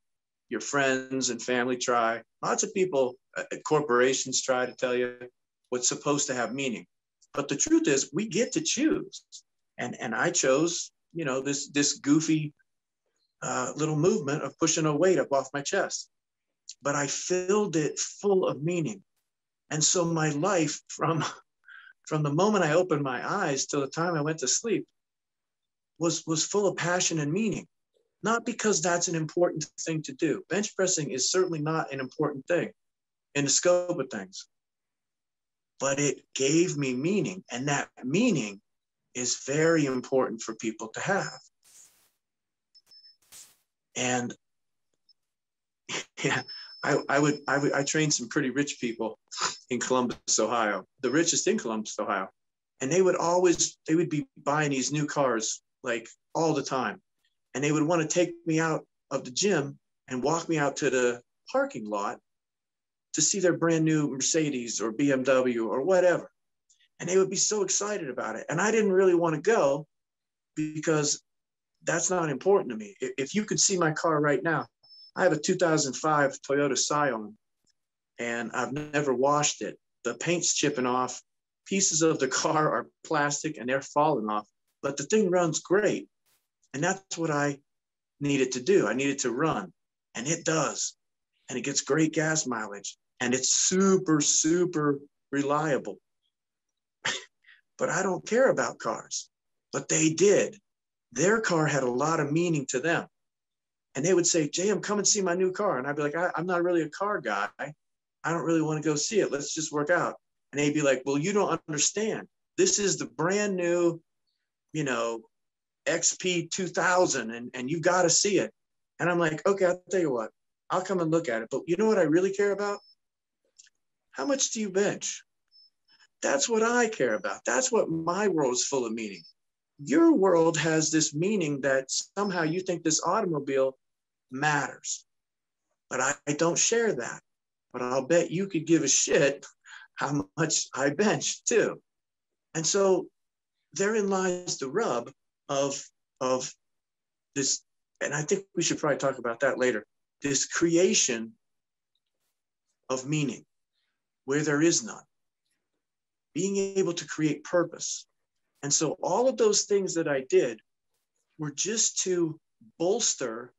your friends and family try. Lots of people, corporations try to tell you what's supposed to have meaning. But the truth is, we get to choose. And I chose, you know, this goofy little movement of pushing a weight up off my chest. But I filled it full of meaning. And so my life, from the moment I opened my eyes till the time I went to sleep, was full of passion and meaning. Not because that's an important thing to do. Bench pressing is certainly not an important thing in the scope of things. But it gave me meaning. And that meaning is very important for people to have. And yeah, I trained some pretty rich people in Columbus, Ohio, the richest in Columbus, Ohio. And they would be buying these new cars like all the time. And they would want to take me out of the gym and walk me out to the parking lot to see their brand new Mercedes or BMW or whatever. And they would be so excited about it. And I didn't really want to go because that's not important to me. If you could see my car right now, I have a 2005 Toyota Scion, and I've never washed it. The paint's chipping off. Pieces of the car are plastic and they're falling off, but the thing runs great. And that's what I needed to do. I needed to run, and it does. And it gets great gas mileage, and it's super, super reliable. But I don't care about cars. But they did. Their car had a lot of meaning to them. And they would say, JM, come and see my new car. And I'd be like, I'm not really a car guy. I don't really want to go see it. Let's just work out. And they'd be like, well, you don't understand. This is the brand new, you know, XP 2000, and you got to see it. And I'm like, okay, I'll tell you what, I'll come and look at it. But you know what I really care about? How much do you bench? That's what I care about. That's what my world is full of meaning. Your world has this meaning that somehow you think this automobile matters. But I don't share that. But I'll bet you could give a shit how much I bench too. And so therein lies the rub of this, and I think we should probably talk about that later, this creation of meaning where there is none, being able to create purpose. And so all of those things that I did were just to bolster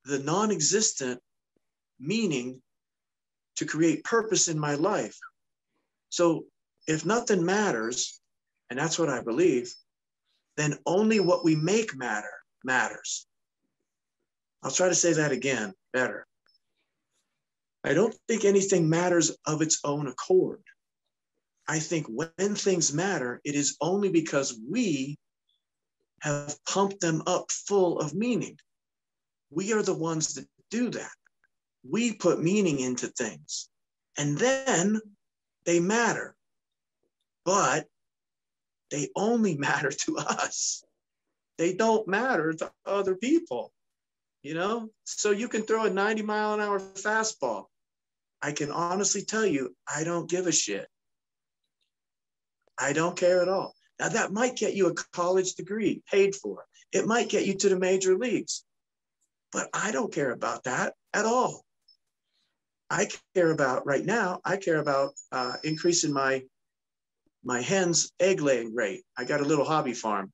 the non-existent meaning to create purpose in my life. So if nothing matters, and that's what I believe, then only what we make matters. I'll try to say that again better. I don't think anything matters of its own accord. I think when things matter, it is only because we have pumped them up full of meaning. We are the ones that do that. We put meaning into things, and then they matter. But they only matter to us. They don't matter to other people, you know? So you can throw a 90-mile-an-hour fastball. I can honestly tell you, I don't give a shit. I don't care at all. Now, that might get you a college degree paid for. It might get you to the major leagues. But I don't care about that at all. I care about, right now, I care about increasing my hen's egg laying rate. I got a little hobby farm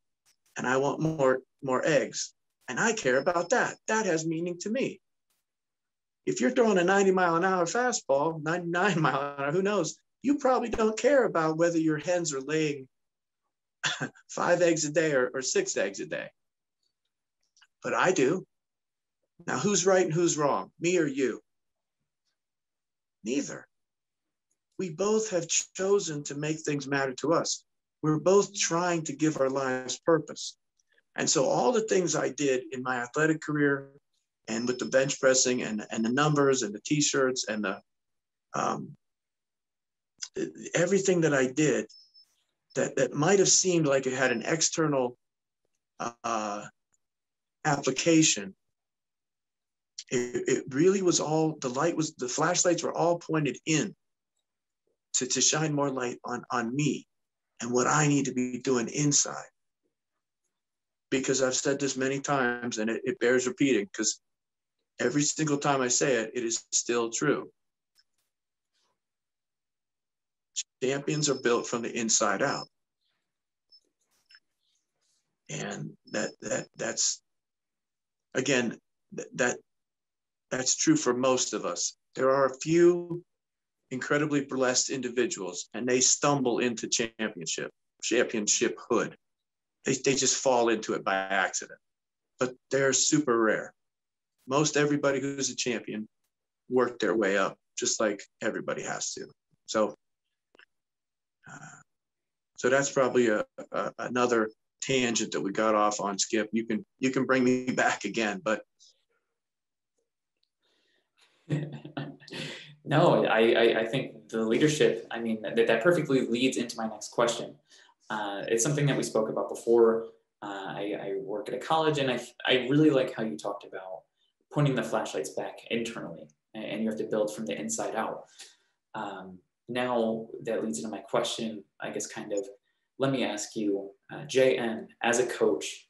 and I want more eggs. And I care about that. That has meaning to me. if you're throwing a 90-mile-an-hour fastball, 99-mile-an-hour, who knows? You probably don't care about whether your hens are laying 5 eggs a day or 6 eggs a day. But I do. Now, who's right and who's wrong? Me or you? Neither. We both have chosen to make things matter to us. We're both trying to give our lives purpose. And so all the things I did in my athletic career and with the bench pressing and the numbers and the t-shirts and the everything that I did that might have seemed like it had an external application, it really was all, the flashlights were all pointed in to shine more light on me and what I need to be doing inside. Because I've said this many times and it bears repeating, because every single time I say it, it is still true. Champions are built from the inside out. And that's again, that's true for most of us. There are a few incredibly blessed individuals and they stumble into championshiphood. They just fall into it by accident, but they're super rare. Most everybody who's a champion worked their way up, just like everybody has to. So that's probably another tangent that we got off on, Skip. You can bring me back again, but no, I think the leadership, I mean, that perfectly leads into my next question. It's something that we spoke about before. I work at a college, and I really like how you talked about pointing the flashlights back internally, and you have to build from the inside out. Now that leads into my question, I guess, kind of, let me ask you, JN, as a coach,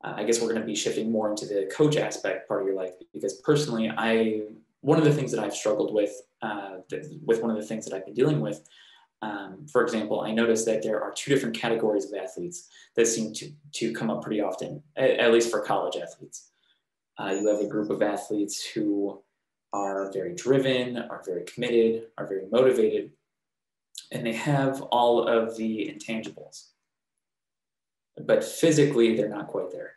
I guess we're going to be shifting more into the coach aspect part of your life, because personally, one of the things that I've struggled with one of the things that I've been dealing with, for example, I noticed that there are 2 different categories of athletes that seem to come up pretty often, at least for college athletes. You have a group of athletes who are very driven, are very committed, are very motivated, and they have all of the intangibles. But physically, they're not quite there.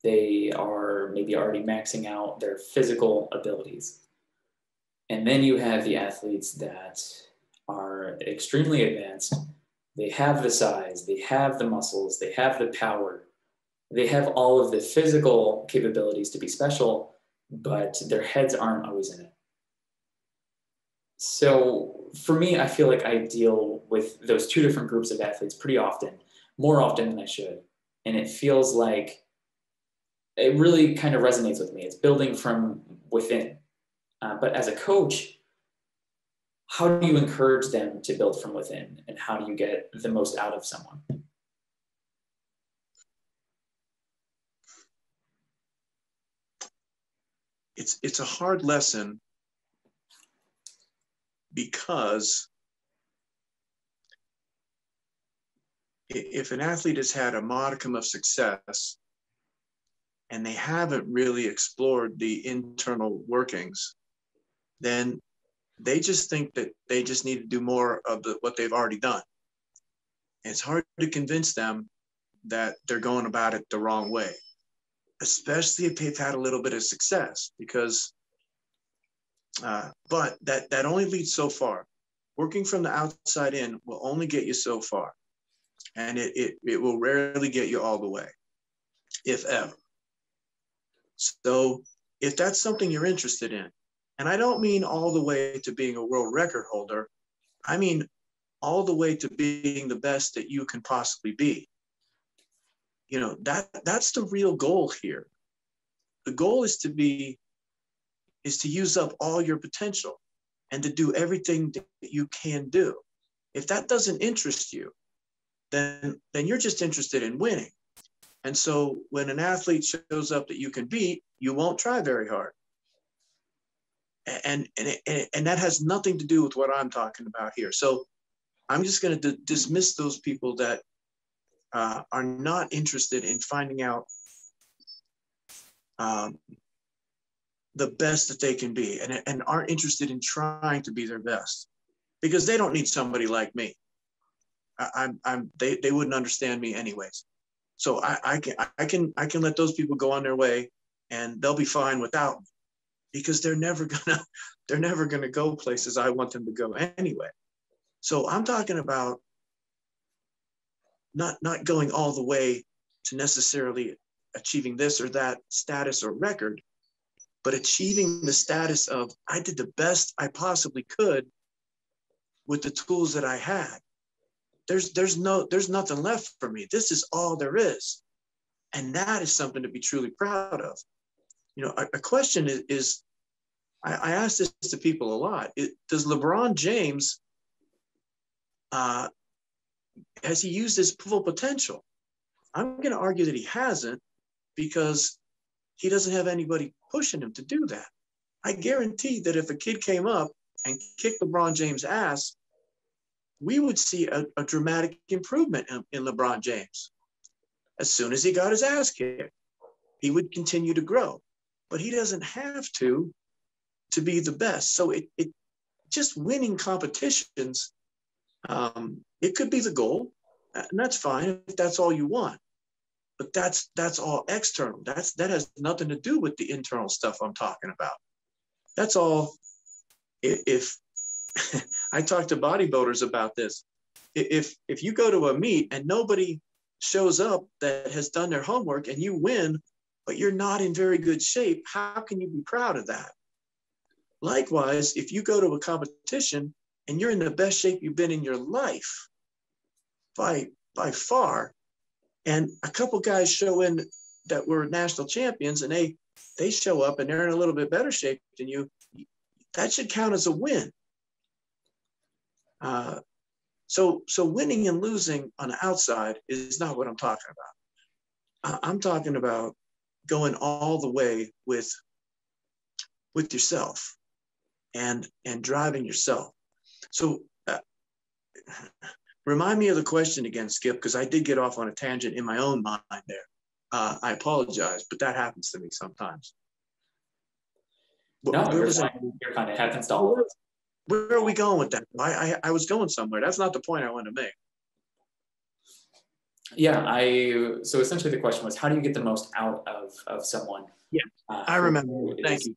They are maybe already maxing out their physical abilities. And then you have the athletes that are extremely advanced. They have the size, they have the muscles, they have the power, they have all of the physical capabilities to be special, but their heads aren't always in it. So for me, I feel like I deal with those 2 different groups of athletes pretty often, more often than I should. And it feels like it really kind of resonates with me. It's building from within. But as a coach, how do you encourage them to build from within? And how do you get the most out of someone? it's a hard lesson, because if an athlete has had a modicum of success and they haven't really explored the internal workings, then they just think that they just need to do more of what they've already done. And it's hard to convince them that they're going about it the wrong way, especially if they've had a little bit of success, because, but that only leads so far. Working from the outside in will only get you so far. And it will rarely get you all the way, if ever. So if that's something you're interested in, and I don't mean all the way to being a world record holder, I mean all the way to being the best that you can possibly be. You know, that's the real goal here. The goal is to use up all your potential and to do everything that you can do. If that doesn't interest you, then you're just interested in winning. And so when an athlete shows up that you can beat, you won't try very hard. And that has nothing to do with what I'm talking about here. So I'm just going to dismiss those people that are not interested in finding out the best that they can be and aren't interested in trying to be their best, because they don't need somebody like me. They wouldn't understand me anyways. So I can let those people go on their way and they'll be fine without me, because they're never gonna go places I want them to go anyway. So I'm talking about not going all the way to necessarily achieving this or that status or record, but achieving the status of I did the best I possibly could with the tools that I had. There's nothing left for me. This is all there is. And that is something to be truly proud of. You know, a question is I ask this to people a lot. Does LeBron James, has he used his full potential? I'm going to argue that he hasn't, because he doesn't have anybody pushing him to do that. I guarantee that if a kid came up and kicked LeBron James' ass, we would see a dramatic improvement in LeBron James. As soon as he got his ass kicked, he would continue to grow. But he doesn't have to be the best. So it just winning competitions, it could be the goal, and that's fine if that's all you want. But that's all external. That has nothing to do with the internal stuff I'm talking about. That's all. If I talk to bodybuilders about this, if you go to a meet and nobody shows up that has done their homework and you win, but you're not in very good shape, how can you be proud of that? Likewise, if you go to a competition and you're in the best shape you've been in your life by far, and a couple guys show in that were national champions and they show up and they're in a little bit better shape than you, that should count as a win. So winning and losing on the outside is not what I'm talking about. I'm talking about going all the way with yourself and driving yourself. So remind me of the question again, Skip, because I did get off on a tangent in my own mind there. I apologize, but that happens to me sometimes. No, you're fine. It happens to all of us. Where are we going with that? I was going somewhere. That's not the point I wanted to make. Yeah, so essentially the question was, how do you get the most out of someone? Yeah, I remember. Thank you.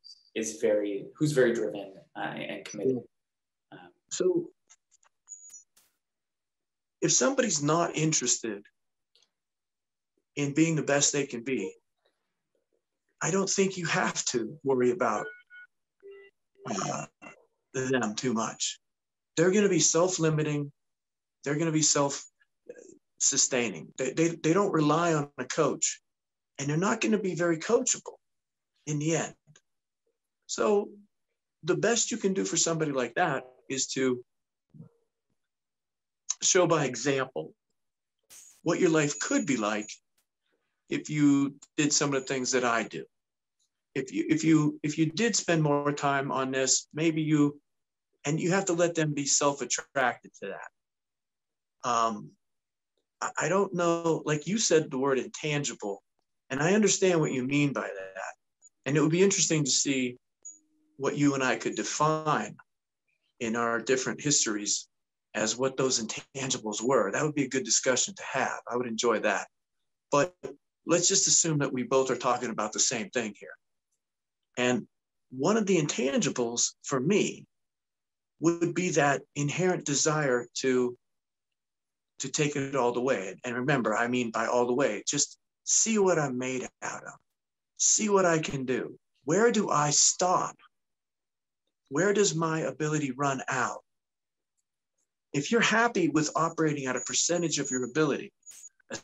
Who's very driven and committed. So if somebody's not interested in being the best they can be, I don't think you have to worry about them too much. They're going to be self-limiting. They're going to be self-sustaining. They don't rely on a coach, and they're not going to be very coachable in the end. So the best you can do for somebody like that is to show by example what your life could be like if you did some of the things that I do. If you did spend more time on this, maybe you have to let them be self-attracted to that. I don't know, like you said the word intangible, and I understand what you mean by that. And it would be interesting to see what you and I could define in our different histories as what those intangibles were. That would be a good discussion to have. I would enjoy that. But let's just assume that we both are talking about the same thing here. And one of the intangibles for me would be that inherent desire to take it all the way. And remember, I mean by all the way, just see what I'm made out of. See what I can do. Where do I stop? Where does my ability run out? If you're happy with operating at a percentage of your ability,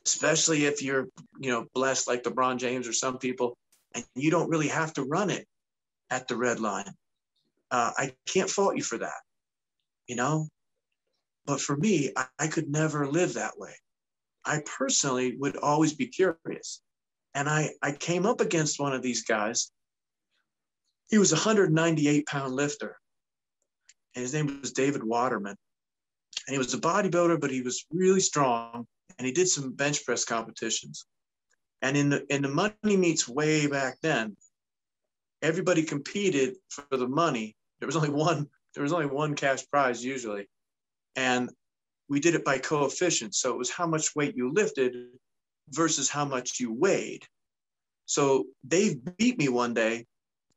especially if you're, blessed like LeBron James or some people, and you don't really have to run it at the red line, I can't fault you for that, But for me, I could never live that way. I personally would always be curious. And I came up against one of these guys. He was a 198-pound lifter, and his name was David Waterman. And he was a bodybuilder, but he was really strong, and he did some bench press competitions. And in the money meets way back then, everybody competed for the money. There was only one cash prize usually. And we did it by coefficients. So it was how much weight you lifted versus how much you weighed. So Dave beat me one day.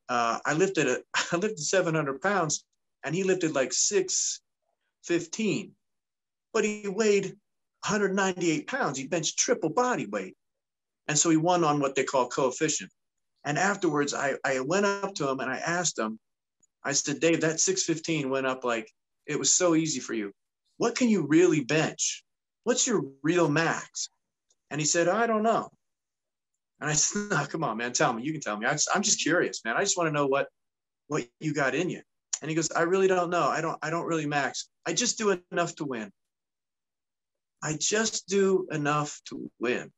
I lifted 700 pounds and he lifted like 615, but he weighed 198 pounds. He benched triple body weight. And so he won on what they call coefficient. And afterwards, I went up to him and I asked him, I said, Dave, that 615 went up like, it was so easy for you. What can you really bench? What's your real max? And he said, I don't know. And I said, no, come on, man, tell me. You can tell me. I'm just curious, man. I just want to know what you got in you. And he goes, I really don't know. I don't really max. I just do enough to win. I just do enough to win.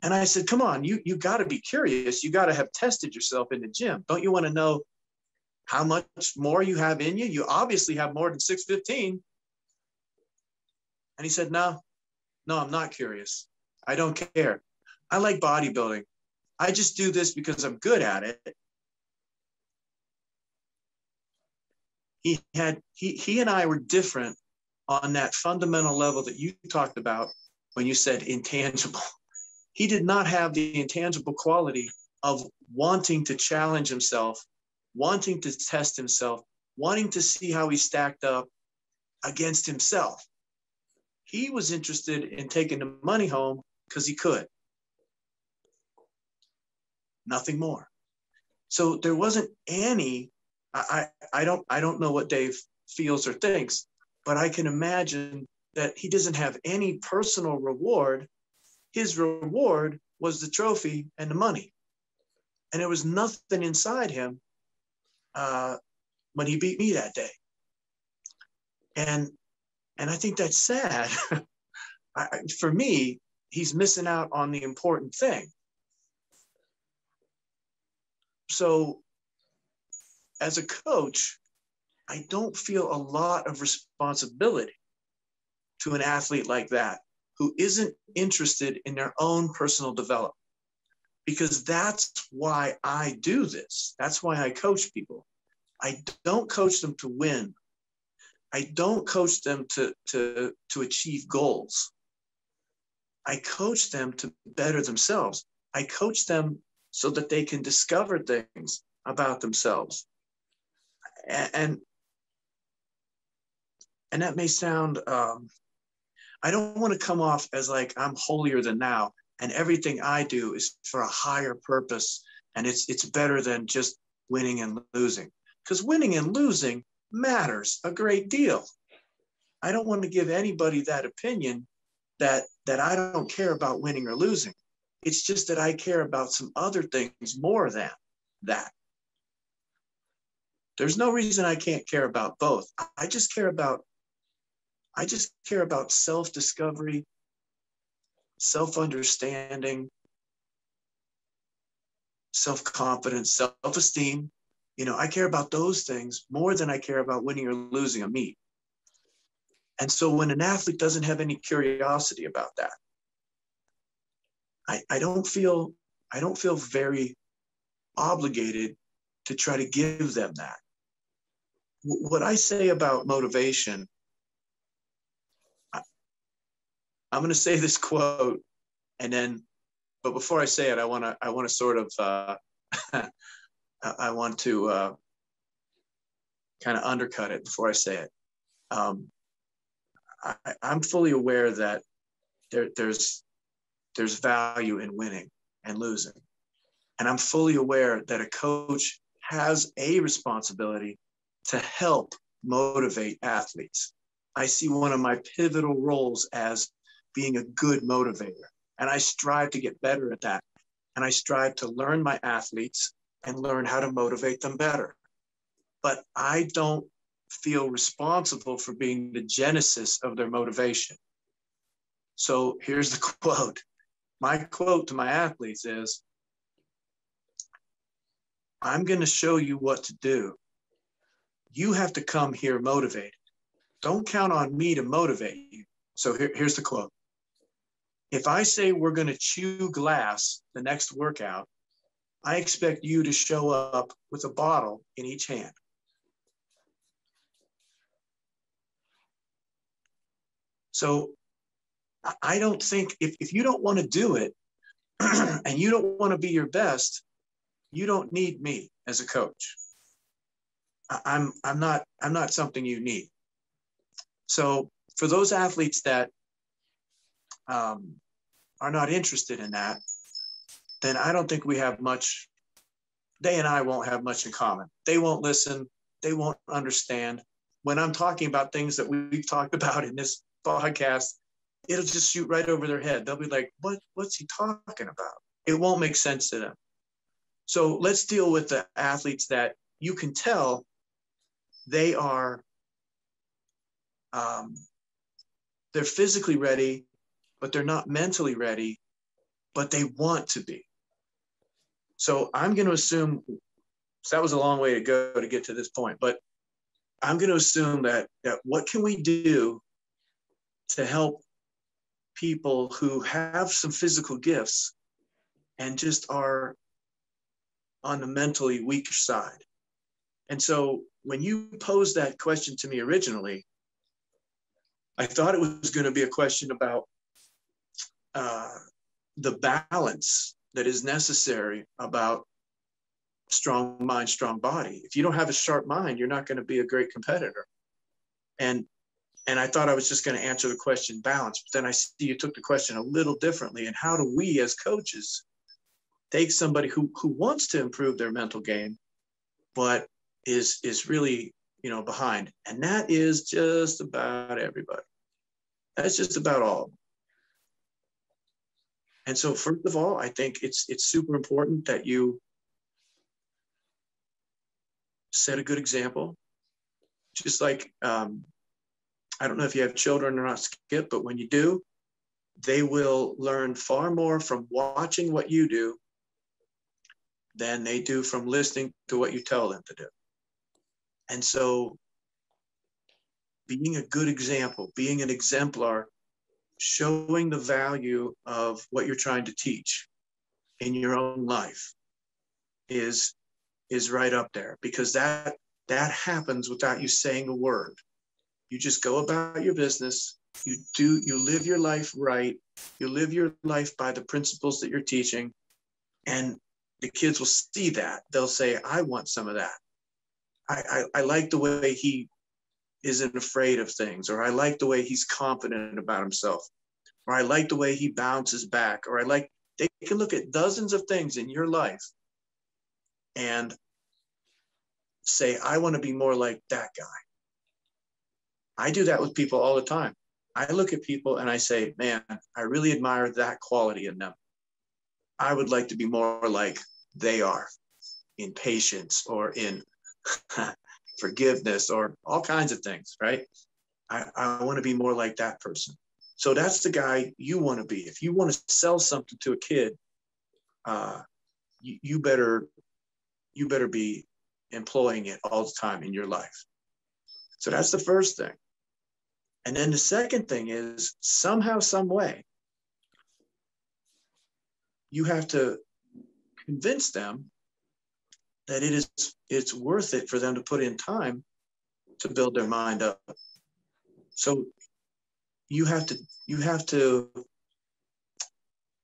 And I said, come on, you got to be curious. You got to have tested yourself in the gym. Don't you want to know how much more you have in you? You obviously have more than 615. And he said, no, I'm not curious. I don't care. I like bodybuilding. I just do this because I'm good at it. He and I were different on that fundamental level that you talked about when you said intangible. He did not have the intangible quality of wanting to challenge himself, wanting to test himself, wanting to see how he stacked up against himself. He was interested in taking the money home because he could. Nothing more. So there wasn't any, I don't know what Dave feels or thinks, but I can imagine that he doesn't have any personal reward. His reward was the trophy and the money. And there was nothing inside him when he beat me that day. And I think that's sad. For me, he's missing out on the important thing. So as a coach, I don't feel a lot of responsibility to an athlete like that who isn't interested in their own personal development, because that's why I do this. That's why I coach people. I don't coach them to win. I don't coach them to achieve goals. I coach them to better themselves. I coach them so that they can discover things about themselves. And that may sound, I don't want to come off as like I'm holier than thou and everything I do is for a higher purpose and it's better than just winning and losing. Because winning and losing matters a great deal. I don't want to give anybody that opinion that I don't care about winning or losing. It's just that I care about some other things more than that. There's no reason I can't care about both. I just care about self-discovery, self-understanding, self-confidence, self-esteem. I care about those things more than I care about winning or losing a meet. And so when an athlete doesn't have any curiosity about that, I don't feel very obligated to try to give them that. What I say about motivation, I'm going to say this quote, but before I say it, I want to sort of, I want to kind of undercut it before I say it. I'm fully aware that there's value in winning and losing. And I'm fully aware that a coach has a responsibility to help motivate athletes. I see one of my pivotal roles as being a good motivator. And I strive to get better at that. And I strive to learn my athletes and learn how to motivate them better. But I don't feel responsible for being the genesis of their motivation. So here's the quote. My quote to my athletes is, I'm going to show you what to do. You have to come here motivated. Don't count on me to motivate you. So here's the quote. If I say we're going to chew glass the next workout, I expect you to show up with a bottle in each hand. So I don't think if you don't want to do it and you don't want to be your best, you don't need me as a coach. I'm not something you need. So for those athletes that are not interested in that, then I don't think we have much. They and I won't have much in common. They won't listen. They won't understand. When I'm talking about things that we've talked about in this podcast, it'll just shoot right over their head. They'll be like, what's he talking about? It won't make sense to them. So let's deal with the athletes that you can tell they are, they're physically ready, but they're not mentally ready, but they want to be. So I'm going to assume, so that was a long way to go to get to this point, but I'm going to assume that what can we do to help people who have some physical gifts and just are on the mentally weaker side. And so when you posed that question to me originally, I thought it was going to be a question about the balance that is necessary about strong mind, strong body. If you don't have a sharp mind, you're not going to be a great competitor. And I thought I was just going to answer the question balance, but then I see you took the question a little differently. And how do we as coaches take somebody who wants to improve their mental game, but is really, behind? And that is just about everybody. That's just about all of them. And so first of all, I think it's super important that you set a good example. Just like, I don't know if you have children or not, Skip, but when you do, they will learn far more from watching what you do than they do from listening to what you tell them to do. And so being a good example, being an exemplar, showing the value of what you're trying to teach in your own life is right up there, because that happens without you saying a word. You just go about your business. You live your life right. You live your life by the principles that you're teaching, and the kids will see that. They'll say, I want some of that. I like the way he isn't afraid of things, or I like the way he's confident about himself, or I like the way he bounces back, or they can look at dozens of things in your life and say, I want to be more like that guy. I do that with people all the time. I look at people and I say, man, I really admire that quality in them. I would like to be more like they are in patience or in forgiveness or all kinds of things, right? I want to be more like that person. So that's the guy you want to be. If you want to sell something to a kid, you better be employing it all the time in your life. So that's the first thing. And then the second thing is, somehow, some way, you have to convince them that it's worth it for them to put in time to build their mind up. So you have to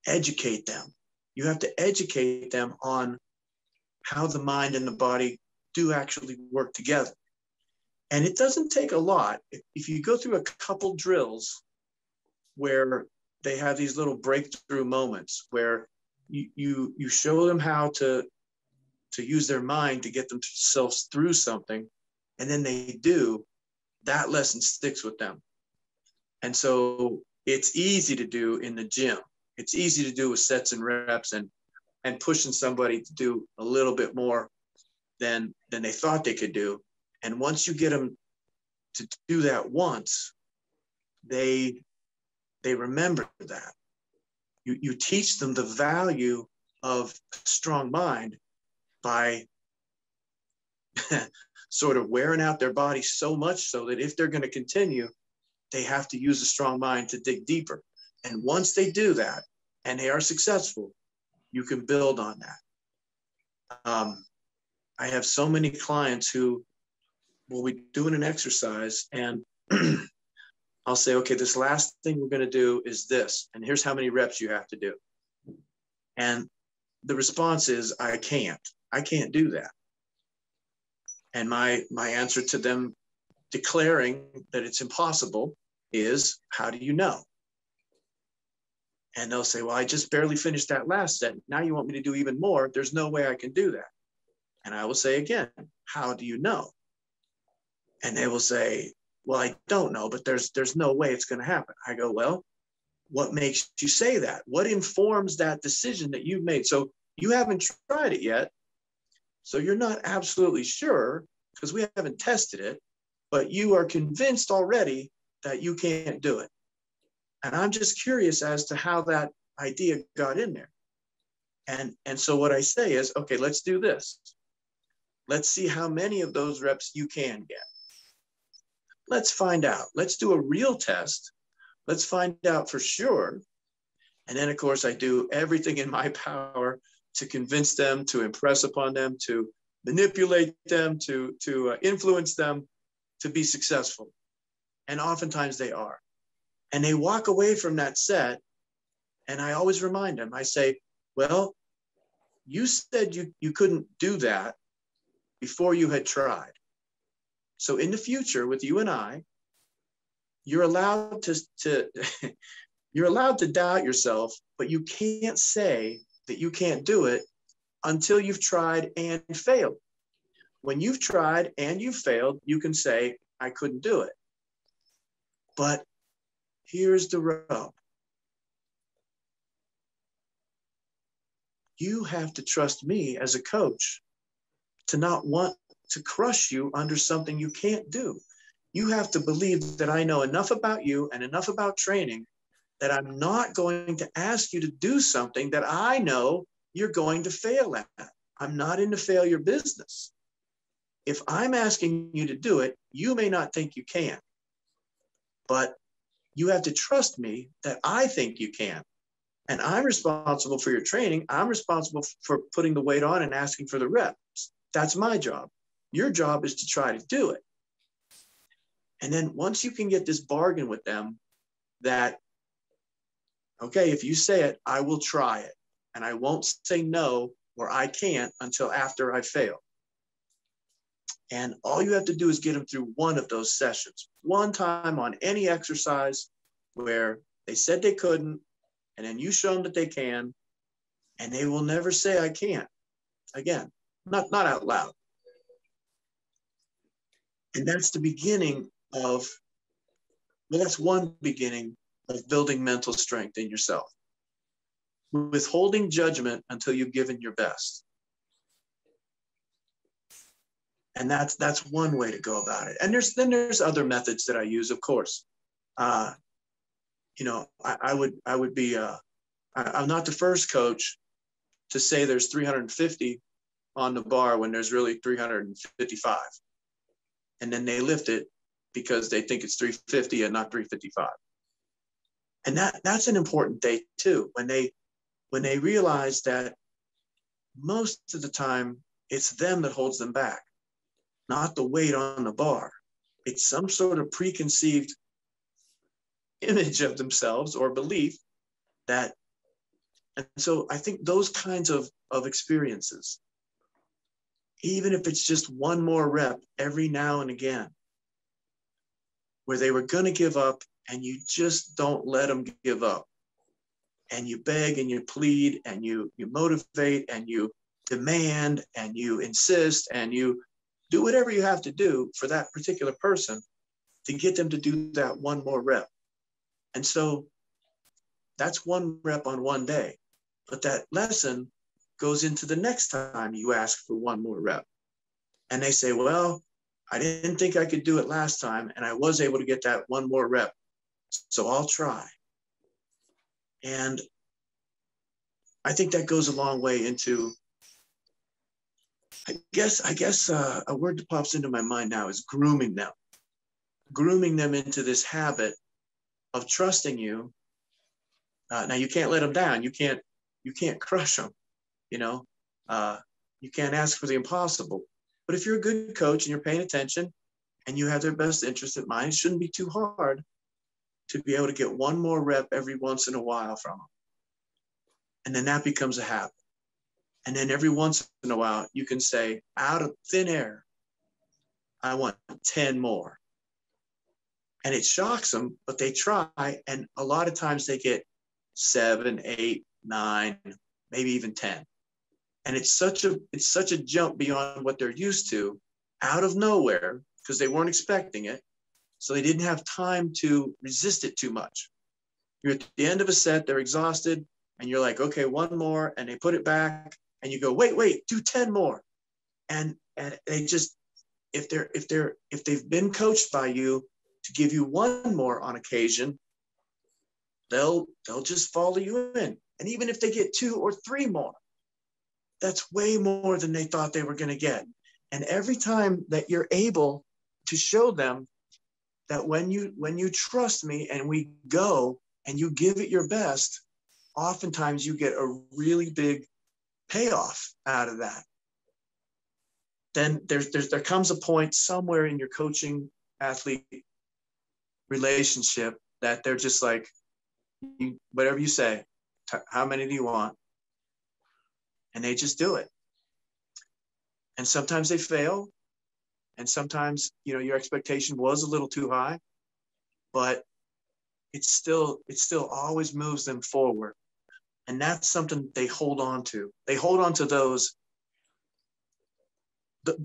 educate them. You have to educate them on how the mind and the body do actually work together. And it doesn't take a lot. If you go through a couple drills where they have these little breakthrough moments where you show them how to use their mind to get themselves through something, and then they do, that lesson sticks with them. And so it's easy to do in the gym. It's easy to do with sets and reps and pushing somebody to do a little bit more than they thought they could do. And once you get them to do that once, they remember that. You teach them the value of a strong mind by sort of wearing out their body so much so that if they're going to continue, they have to use a strong mind to dig deeper. And once they do that and they are successful, you can build on that. I have so many clients who will be doing an exercise and I'll say, okay, this last thing we're going to do is this, and here's how many reps you have to do. And the response is, I can't do that. And my answer to them declaring that it's impossible is, how do you know? And they'll say, well, I just barely finished that last set. Now you want me to do even more. There's no way I can do that. And I will say again, how do you know? And they will say, well, I don't know, but there's no way it's going to happen. I go, well, what makes you say that? What informs that decision that you've made? So you haven't tried it yet. So you're not absolutely sure because we haven't tested it, but you are convinced already that you can't do it. And I'm just curious as to how that idea got in there. And so what I say is, okay, let's do this. Let's see how many of those reps you can get. Let's find out. Let's do a real test. Let's find out for sure. And then, of course, I do everything in my power to convince them, to impress upon them, to manipulate them, to influence them to be successful. And oftentimes they are. And they walk away from that set. And I always remind them, I say, well, you said you couldn't do that before you had tried. So in the future with you and I, you're allowed to you're allowed to doubt yourself, but you can't say that you can't do it until you've tried and failed. When you've tried and you've failed, you can say, I couldn't do it. But here's the rub. You have to trust me as a coach to not want to crush you under something you can't do. You have to believe that I know enough about you and enough about training that I'm not going to ask you to do something that I know you're going to fail at. I'm not in the failure business. If I'm asking you to do it, you may not think you can, but you have to trust me that I think you can. And I'm responsible for your training. I'm responsible for putting the weight on and asking for the reps. That's my job. Your job is to try to do it. And then once you can get this bargain with them that, okay, if you say it, I will try it. And I won't say no or I can't until after I fail. And all you have to do is get them through one of those sessions, one time on any exercise where they said they couldn't, and then you show them that they can, and they will never say I can't again, not out loud. And that's the beginning of, well, that's one beginning of building mental strength in yourself. Withholding judgment until you've given your best. And that's one way to go about it. And there's other methods that I use, of course. You know, I would be, I'm not the first coach to say there's 350 on the bar when there's really 355. And then they lift it because they think it's 350 and not 355. And that's an important thing too, when they realize that most of the time it's them that holds them back, not the weight on the bar. It's some sort of preconceived image of themselves or belief that, and so I think those kinds of experiences, even if it's just one more rep every now and again, where they were going to give up and you just don't let them give up. And you beg and you plead and you motivate and you demand and you insist and you do whatever you have to do for that particular person to get them to do that one more rep. And so that's one rep on one day. But that lesson goes into the next time you ask for one more rep. And they say, well, I didn't think I could do it last time, and I was able to get that one more rep. So I'll try. And I think that goes a long way into, I guess a word that pops into my mind now is grooming them into this habit of trusting you. Now you can't let them down. You can't crush them, you know. You can't ask for the impossible. But if you're a good coach and you're paying attention and you have their best interest in mind, it shouldn't be too hard to be able to get one more rep every once in a while from them. And then that becomes a habit. And then every once in a while, you can say, out of thin air, I want 10 more. And it shocks them, but they try. And a lot of times they get 7, 8, 9, maybe even 10. And it's such a jump beyond what they're used to, out of nowhere, because they weren't expecting it. So they didn't have time to resist it too much. You're at the end of a set, they're exhausted, and you're like, okay, one more, and they put it back, and you go, wait, do 10 more. And they just, if they've been coached by you to give you one more on occasion, they'll just follow you in. And even if they get 2 or 3 more, that's way more than they thought they were going to get. And every time that you're able to show them that when you trust me and we go and you give it your best, oftentimes you get a really big payoff out of that. Then there comes a point somewhere in your coaching athlete relationship that they're just like, whatever you say, how many do you want? And they just do it. And sometimes they fail. And sometimes, your expectation was a little too high, but it still always moves them forward. And that's something they hold on to. They hold on to those.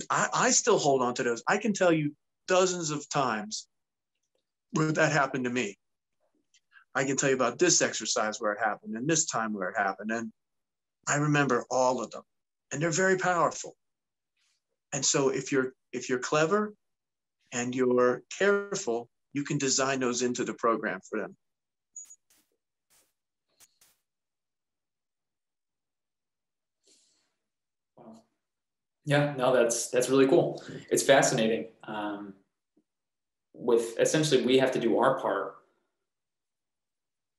I still hold on to those. I can tell you dozens of times where that happened to me. I can tell you about this exercise where it happened and this time where it happened. And I remember all of them, and they're very powerful. And so if you're clever and you're careful, you can design those into the program for them. Wow. Yeah, no, that's really cool. It's fascinating. With essentially, we have to do our part,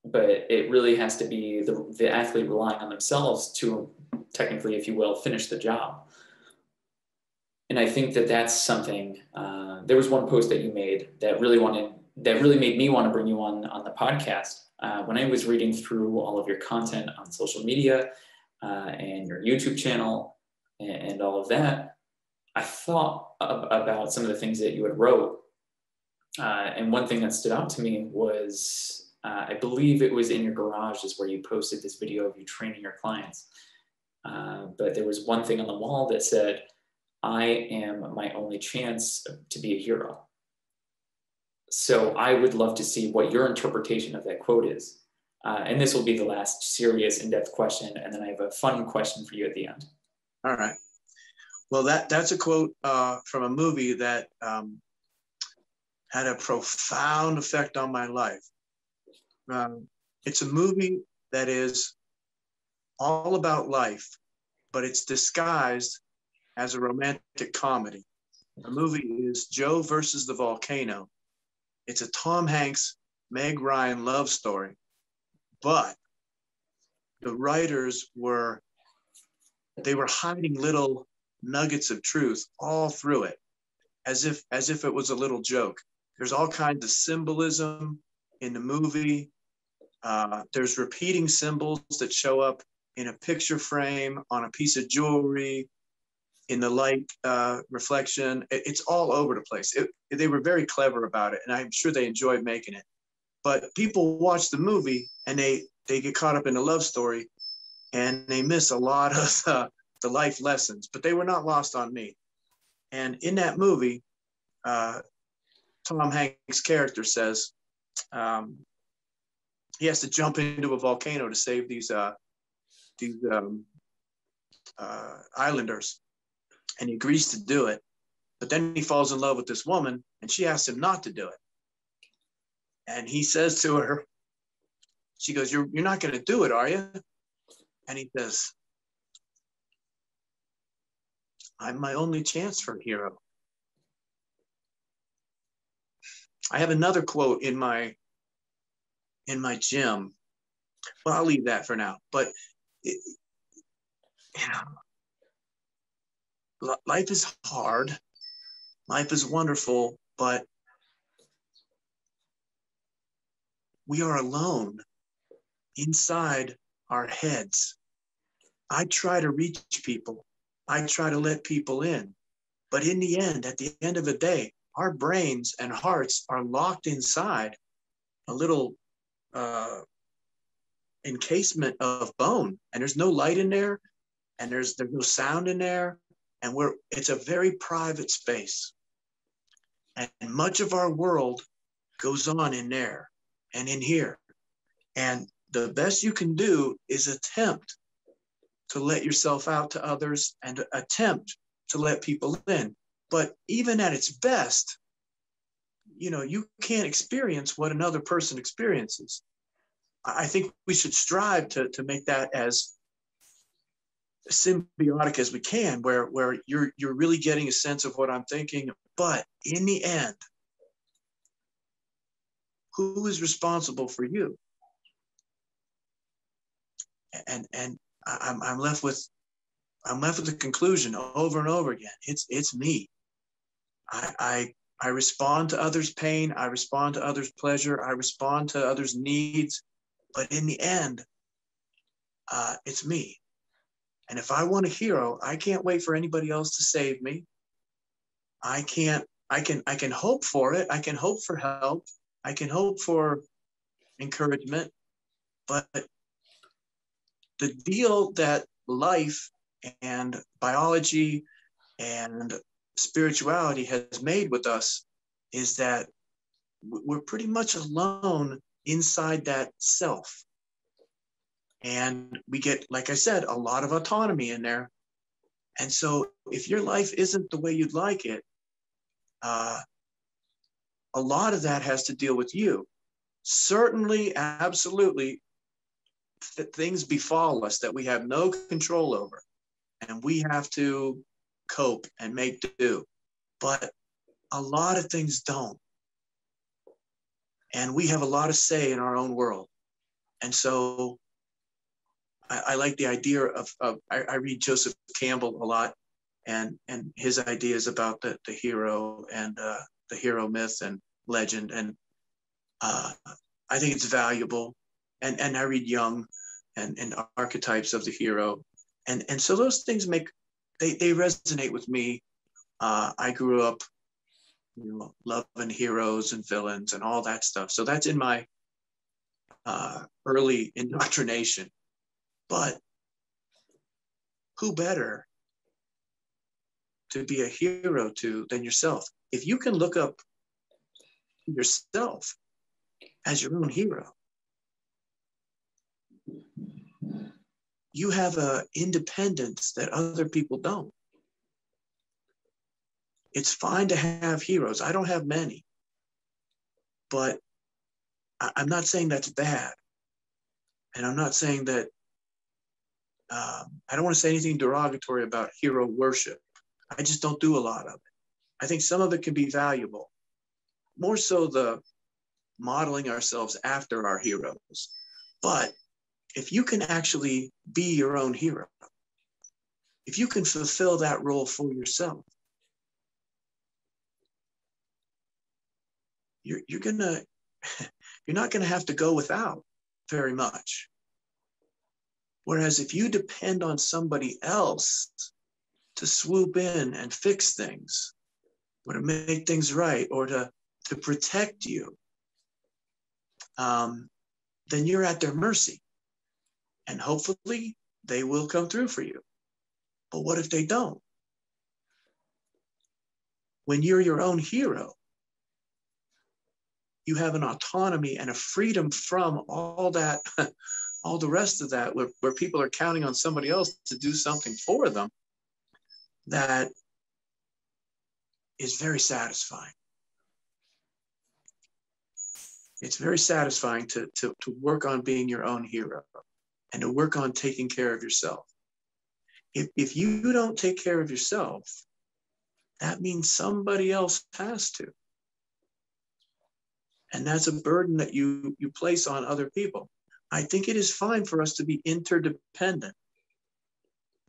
but it really has to be the athlete relying on themselves to, technically, if you will, finish the job. And I think that's something. There was one post that you made that really made me want to bring you on the podcast. When I was reading through all of your content on social media and your YouTube channel and all of that, I thought about some of the things that you had wrote. And one thing that stood out to me was, I believe it was in your garage is where you posted this video of you training your clients. But there was one thing on the wall that said, I am my only chance to be a hero. So I would love to see what your interpretation of that quote is. And this will be the last serious in-depth question. And then I have a fun question for you at the end. All right. Well, that's a quote from a movie that had a profound effect on my life. It's a movie that is all about life, but it's disguised as a romantic comedy. The movie is Joe versus the Volcano. It's a Tom Hanks, Meg Ryan love story, but the writers were hiding little nuggets of truth all through it, as if it was a little joke. There's all kinds of symbolism in the movie. There's repeating symbols that show up in a picture frame, on a piece of jewelry, in the light reflection. It's all over the place. They were very clever about it, and I'm sure they enjoyed making it. But people watch the movie and they get caught up in the love story, and they miss a lot of the life lessons, but they were not lost on me. And in that movie, Tom Hanks' character says he has to jump into a volcano to save these islanders, and he agrees to do it. But then he falls in love with this woman, and she asks him not to do it. And he says to her, she goes, "You're not going to do it, are you?" And he says, "I'm my only chance for a hero." I have another quote in my gym. Well, I'll leave that for now. But life is hard. Life is wonderful, but we are alone inside our heads. I try to reach people. I try to let people in. But in the end, at the end of the day, our brains and hearts are locked inside a little encasement of bone, and there's no light in there, and there's no sound in there, and it's a very private space. And much of our world goes on in there and in here. And the best you can do is attempt to let yourself out to others and attempt to let people in. But even at its best, you can't experience what another person experiences. I think we should strive to make that as symbiotic as we can, where you're really getting a sense of what I'm thinking. But in the end, who is responsible for you? And I'm left with the conclusion over and over again. It's me. I respond to others' pain. I respond to others' pleasure. I respond to others' needs. But in the end, it's me. And if I want a hero, I can't wait for anybody else to save me. I can hope for it. I can hope for help. I can hope for encouragement. But the deal that life and biology and spirituality has made with us is that we're pretty much alone inside that self. And we get, like I said, a lot of autonomy in there. And so if your life isn't the way you'd like it, a lot of that has to deal with you. Certainly, absolutely, things befall us that we have no control over, and we have to cope and make do. But a lot of things don't. And we have a lot of say in our own world. And so I like the idea of I read Joseph Campbell a lot, and his ideas about the hero and the hero myth and legend. And I think it's valuable. And I read Jung and archetypes of the hero. And so those things they resonate with me. I grew up, loving heroes and villains and all that stuff. So that's in my early indoctrination. But who better to be a hero to than yourself? If you can look up yourself as your own hero, you have an independence that other people don't. It's fine to have heroes. I don't have many, but I'm not saying that's bad. And I'm not saying that, I don't want to say anything derogatory about hero worship. I just don't do a lot of it. I think some of it can be valuable. More so the modeling ourselves after our heroes. But if you can actually be your own hero, if you can fulfill that role for yourself, you're not gonna have to go without very much. Whereas if you depend on somebody else to swoop in and fix things, or to make things right, or to protect you, then you're at their mercy. And hopefully they will come through for you. But what if they don't? When you're your own hero, you have an autonomy and a freedom from all that, all the rest of that, where people are counting on somebody else to do something for them, that is very satisfying. It's very satisfying to work on being your own hero and to work on taking care of yourself. If you don't take care of yourself, that means somebody else has to. And that's a burden that you place on other people. I think it is fine for us to be interdependent.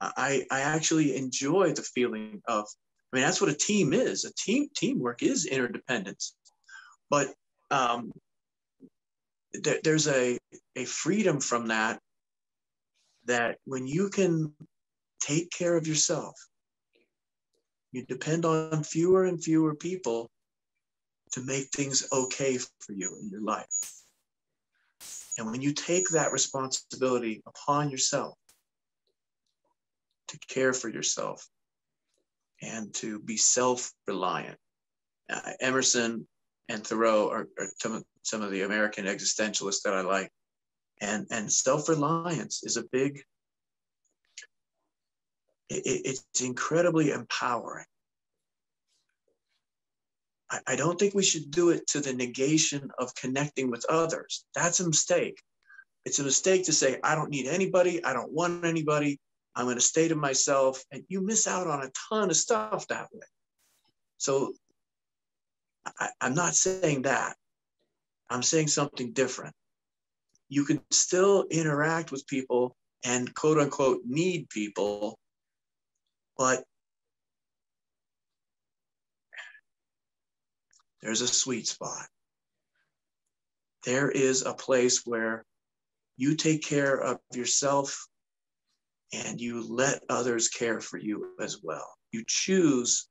I actually enjoy the feeling of, I mean, that's what a team is. Teamwork is interdependence. But there's a freedom from that when you can take care of yourself, you depend on fewer and fewer people to make things okay for you in your life. And when you take that responsibility upon yourself to care for yourself and to be self-reliant, Emerson and Thoreau are some of the American existentialists that I like. And self-reliance is a big, it's incredibly empowering. I don't think we should do it to the negation of connecting with others. That's a mistake. It's a mistake to say, I don't need anybody. I don't want anybody. I'm going to stay to myself. And you miss out on a ton of stuff that way. So I'm not saying that. I'm saying something different. You can still interact with people and quote unquote need people, but there's a sweet spot. There is a place where you take care of yourself and you let others care for you as well. You choose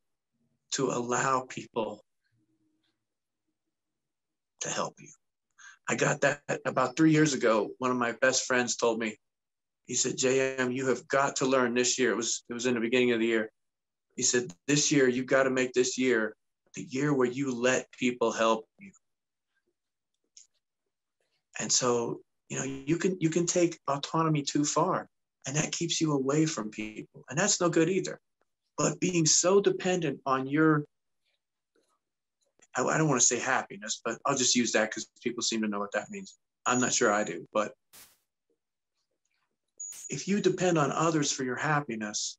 to allow people to help you. I got that about 3 years ago. One of my best friends told me, he said, JM, you have got to learn this year. It was in the beginning of the year. He said, this year, you've got to make this year the year where you let people help you. And so, you can take autonomy too far, and that keeps you away from people. And that's no good either. But being so dependent on your, I don't want to say happiness, but I'll just use that because people seem to know what that means. I'm not sure I do, but if you depend on others for your happiness,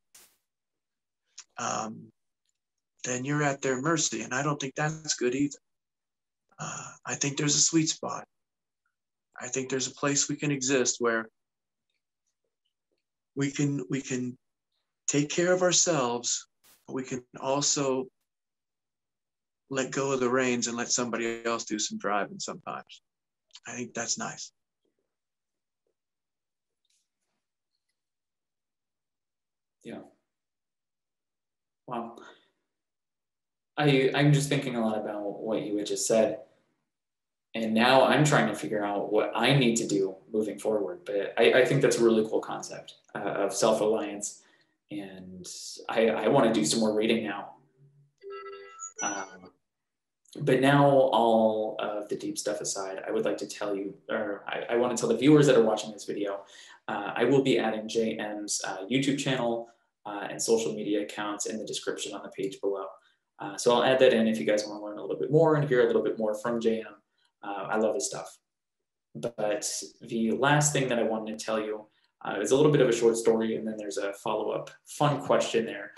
then you're at their mercy. And I don't think that's good either. I think there's a sweet spot. I think there's a place we can exist where we can take care of ourselves, but we can also let go of the reins and let somebody else do some driving sometimes. I think that's nice. Yeah. Wow. I'm just thinking a lot about what you had just said. And now I'm trying to figure out what I need to do moving forward. But I think that's a really cool concept of self-reliance. And I want to do some more reading now. But now, all of the deep stuff aside, I would like to tell you, or I want to tell the viewers that are watching this video, I will be adding JM's YouTube channel and social media accounts in the description on the page below. So I'll add that in if you guys want to learn a little bit more and hear a little bit more from JM. I love his stuff. But the last thing that I wanted to tell you is a little bit of a short story, and then there's a follow-up fun question there.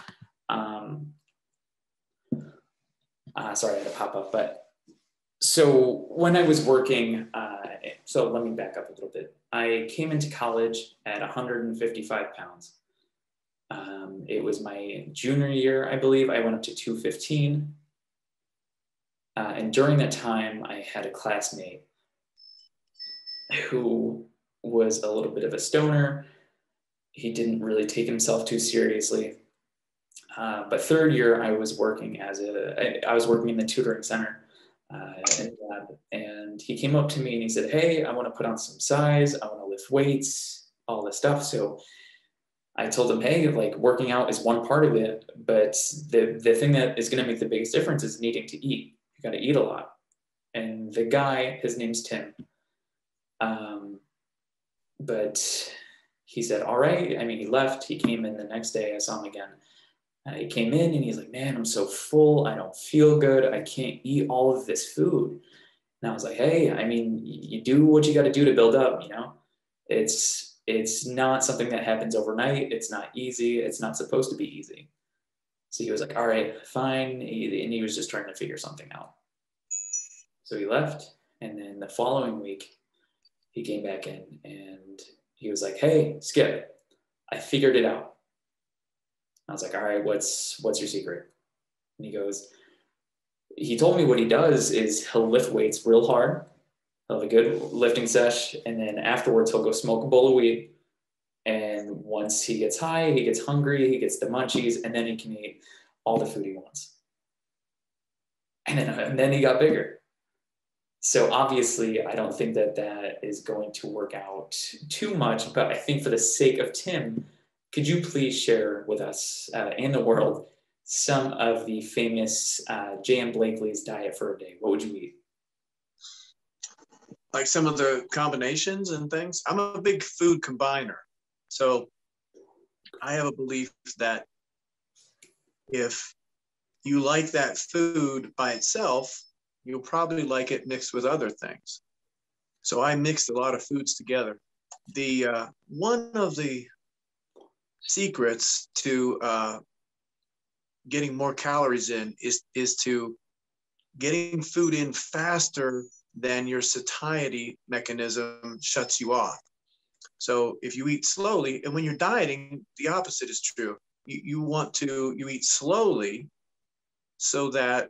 Sorry, I had to pop up. But so when I was working, so let me back up a little bit. I came into college at 155 pounds. It was my junior year, I believe. I went up to 215. And during that time, I had a classmate who was a little bit of a stoner. He didn't really take himself too seriously. But third year, I was working in the tutoring center, and he came up to me and he said, "Hey, I want to put on some size. I want to lift weights, all this stuff." So I told him, "Hey, like working out is one part of it, but the thing that is going to make the biggest difference is needing to eat. You got to eat a lot." And the guy, his name's Tim, but he said, "All right." I mean, he left. He came in the next day. I saw him again. He came in and he's like, "Man, I'm so full. I don't feel good. I can't eat all of this food." And I was like, "Hey, I mean, you do what you got to do to build up, you know? It's not something that happens overnight. It's not easy. It's not supposed to be easy." So he was like, "All right, fine." And he was just trying to figure something out. So he left. And then the following week, he came back in and he was like, "Hey, Skip, I figured it out. I was like, all right, what's your secret? And he told me what he does is he'll lift weights real hard. He'll have a good lifting sesh, and then afterwards he'll go smoke a bowl of weed. And once he gets high, he gets hungry, he gets the munchies, and then he can eat all the food he wants. And then he got bigger. So obviously, I don't think that is going to work out too much, but I think for the sake of Tim, could you please share with us and the world some of the famous J.M. Blakley's diet for a day? What would you eat? Like some of the combinations and things. I'm a big food combiner. So I have a belief that if you like that food by itself, you'll probably like it mixed with other things. So I mixed a lot of foods together. The one of the secrets to getting more calories in is to getting food in faster than your satiety mechanism shuts you off. So if you eat slowly, and when you're dieting, the opposite is true. You eat slowly so that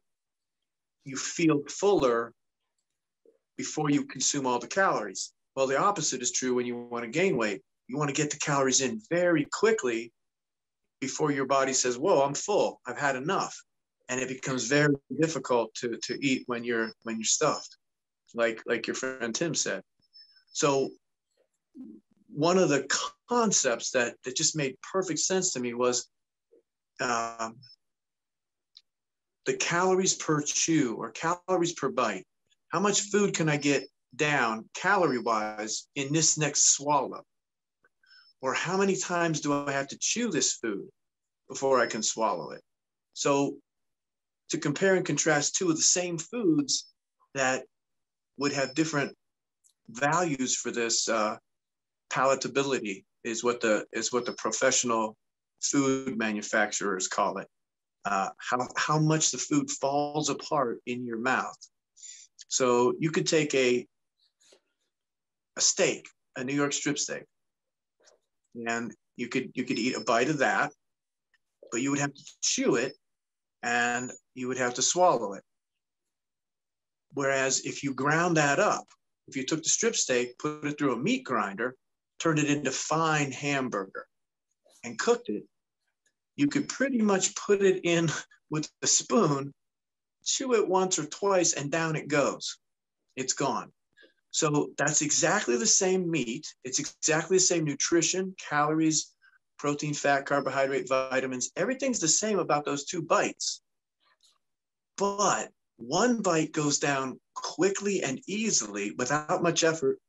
you feel fuller before you consume all the calories. Well, the opposite is true when you want to gain weight. You want to get the calories in very quickly before your body says, whoa, I'm full, I've had enough. And it becomes very difficult to eat when you're stuffed, like your friend Tim said. So one of the concepts that just made perfect sense to me was the calories per chew or calories per bite. How much food can I get down calorie-wise in this next swallow? Or how many times do I have to chew this food before I can swallow it? So to compare and contrast two of the same foods that would have different values for this palatability is what the professional food manufacturers call it. How much the food falls apart in your mouth. So you could take a steak, a New York strip steak, and you could eat a bite of that, but you would have to chew it and you would have to swallow it. Whereas if you ground that up, if you took the strip steak, put it through a meat grinder, turned it into fine hamburger and cooked it, you could pretty much put it in with a spoon, chew it once or twice, and down it goes. It's gone. So that's exactly the same meat. It's exactly the same nutrition, calories, protein, fat, carbohydrate, vitamins. Everything's the same about those two bites. But one bite goes down quickly and easily without much effort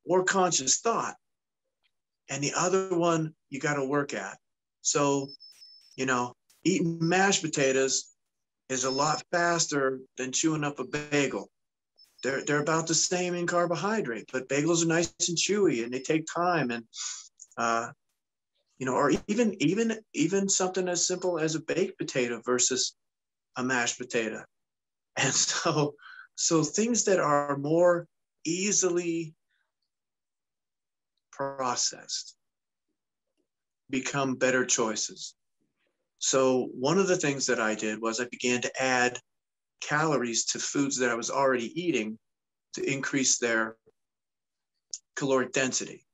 or conscious thought. And the other one you got to work at. So, eating mashed potatoes is a lot faster than chewing up a bagel. They're about the same in carbohydrate, but bagels are nice and chewy and they take time. And, or even something as simple as a baked potato versus a mashed potato. And so things that are more easily processed become better choices. So one of the things that I did was I began to add calories to foods that I was already eating to increase their caloric density.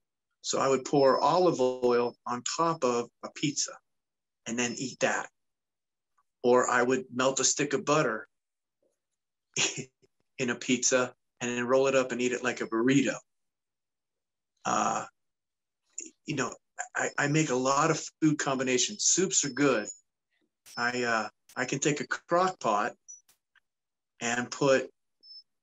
So I would pour olive oil on top of a pizza and then eat that. Or I would melt a stick of butter in a pizza and then roll it up and eat it like a burrito. I make a lot of food combinations. Soups are good. I can take a crock pot and put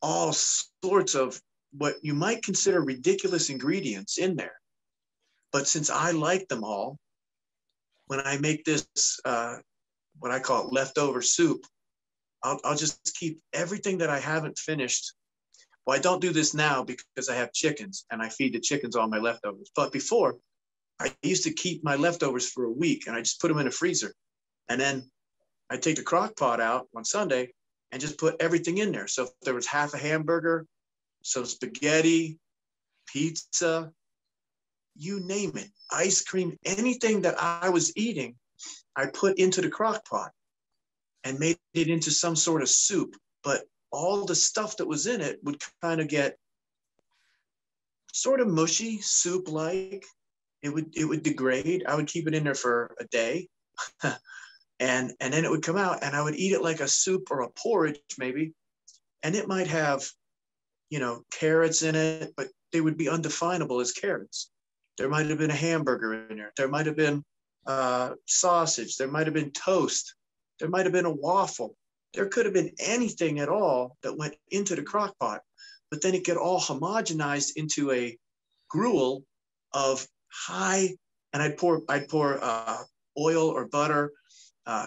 all sorts of what you might consider ridiculous ingredients in there. But since I like them all, when I make this, what I call leftover soup, I'll just keep everything that I haven't finished. Well, I don't do this now because I have chickens and I feed the chickens all my leftovers. But before, I used to keep my leftovers for a week and I just put them in a freezer. And then I take the crock pot out on Sunday and just put everything in there. So if there was half a hamburger, some spaghetti, pizza, you name it, ice cream, anything that I was eating, I put into the crock pot and made it into some sort of soup. But all the stuff that was in it would kind of get sort of mushy, soup-like. It would degrade. I would keep it in there for a day. and then it would come out and I would eat it like a soup or a porridge maybe. And it might have, carrots in it, but they would be undefinable as carrots. There might have been a hamburger in there. There might have been sausage. There might have been toast. There might have been a waffle. There could have been anything at all that went into the crock pot, but then it get all homogenized into a gruel of high, and I'd pour oil or butter,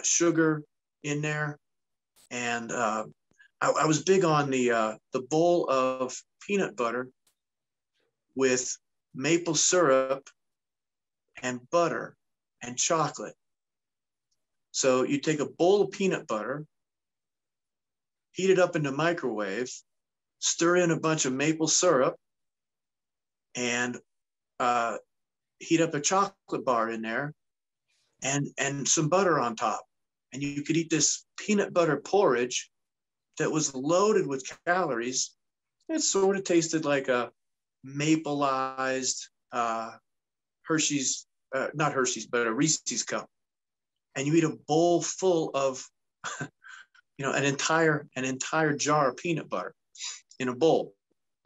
sugar in there. And I was big on the bowl of peanut butter with maple syrup and butter and chocolate. So you take a bowl of peanut butter, heat it up in the microwave, stir in a bunch of maple syrup, and heat up a chocolate bar in there, and some butter on top. And you could eat this peanut butter porridge that was loaded with calories. It sort of tasted like a mapleized Hershey's, not Hershey's, but a Reese's cup. And you eat a bowl full of, an entire jar of peanut butter in a bowl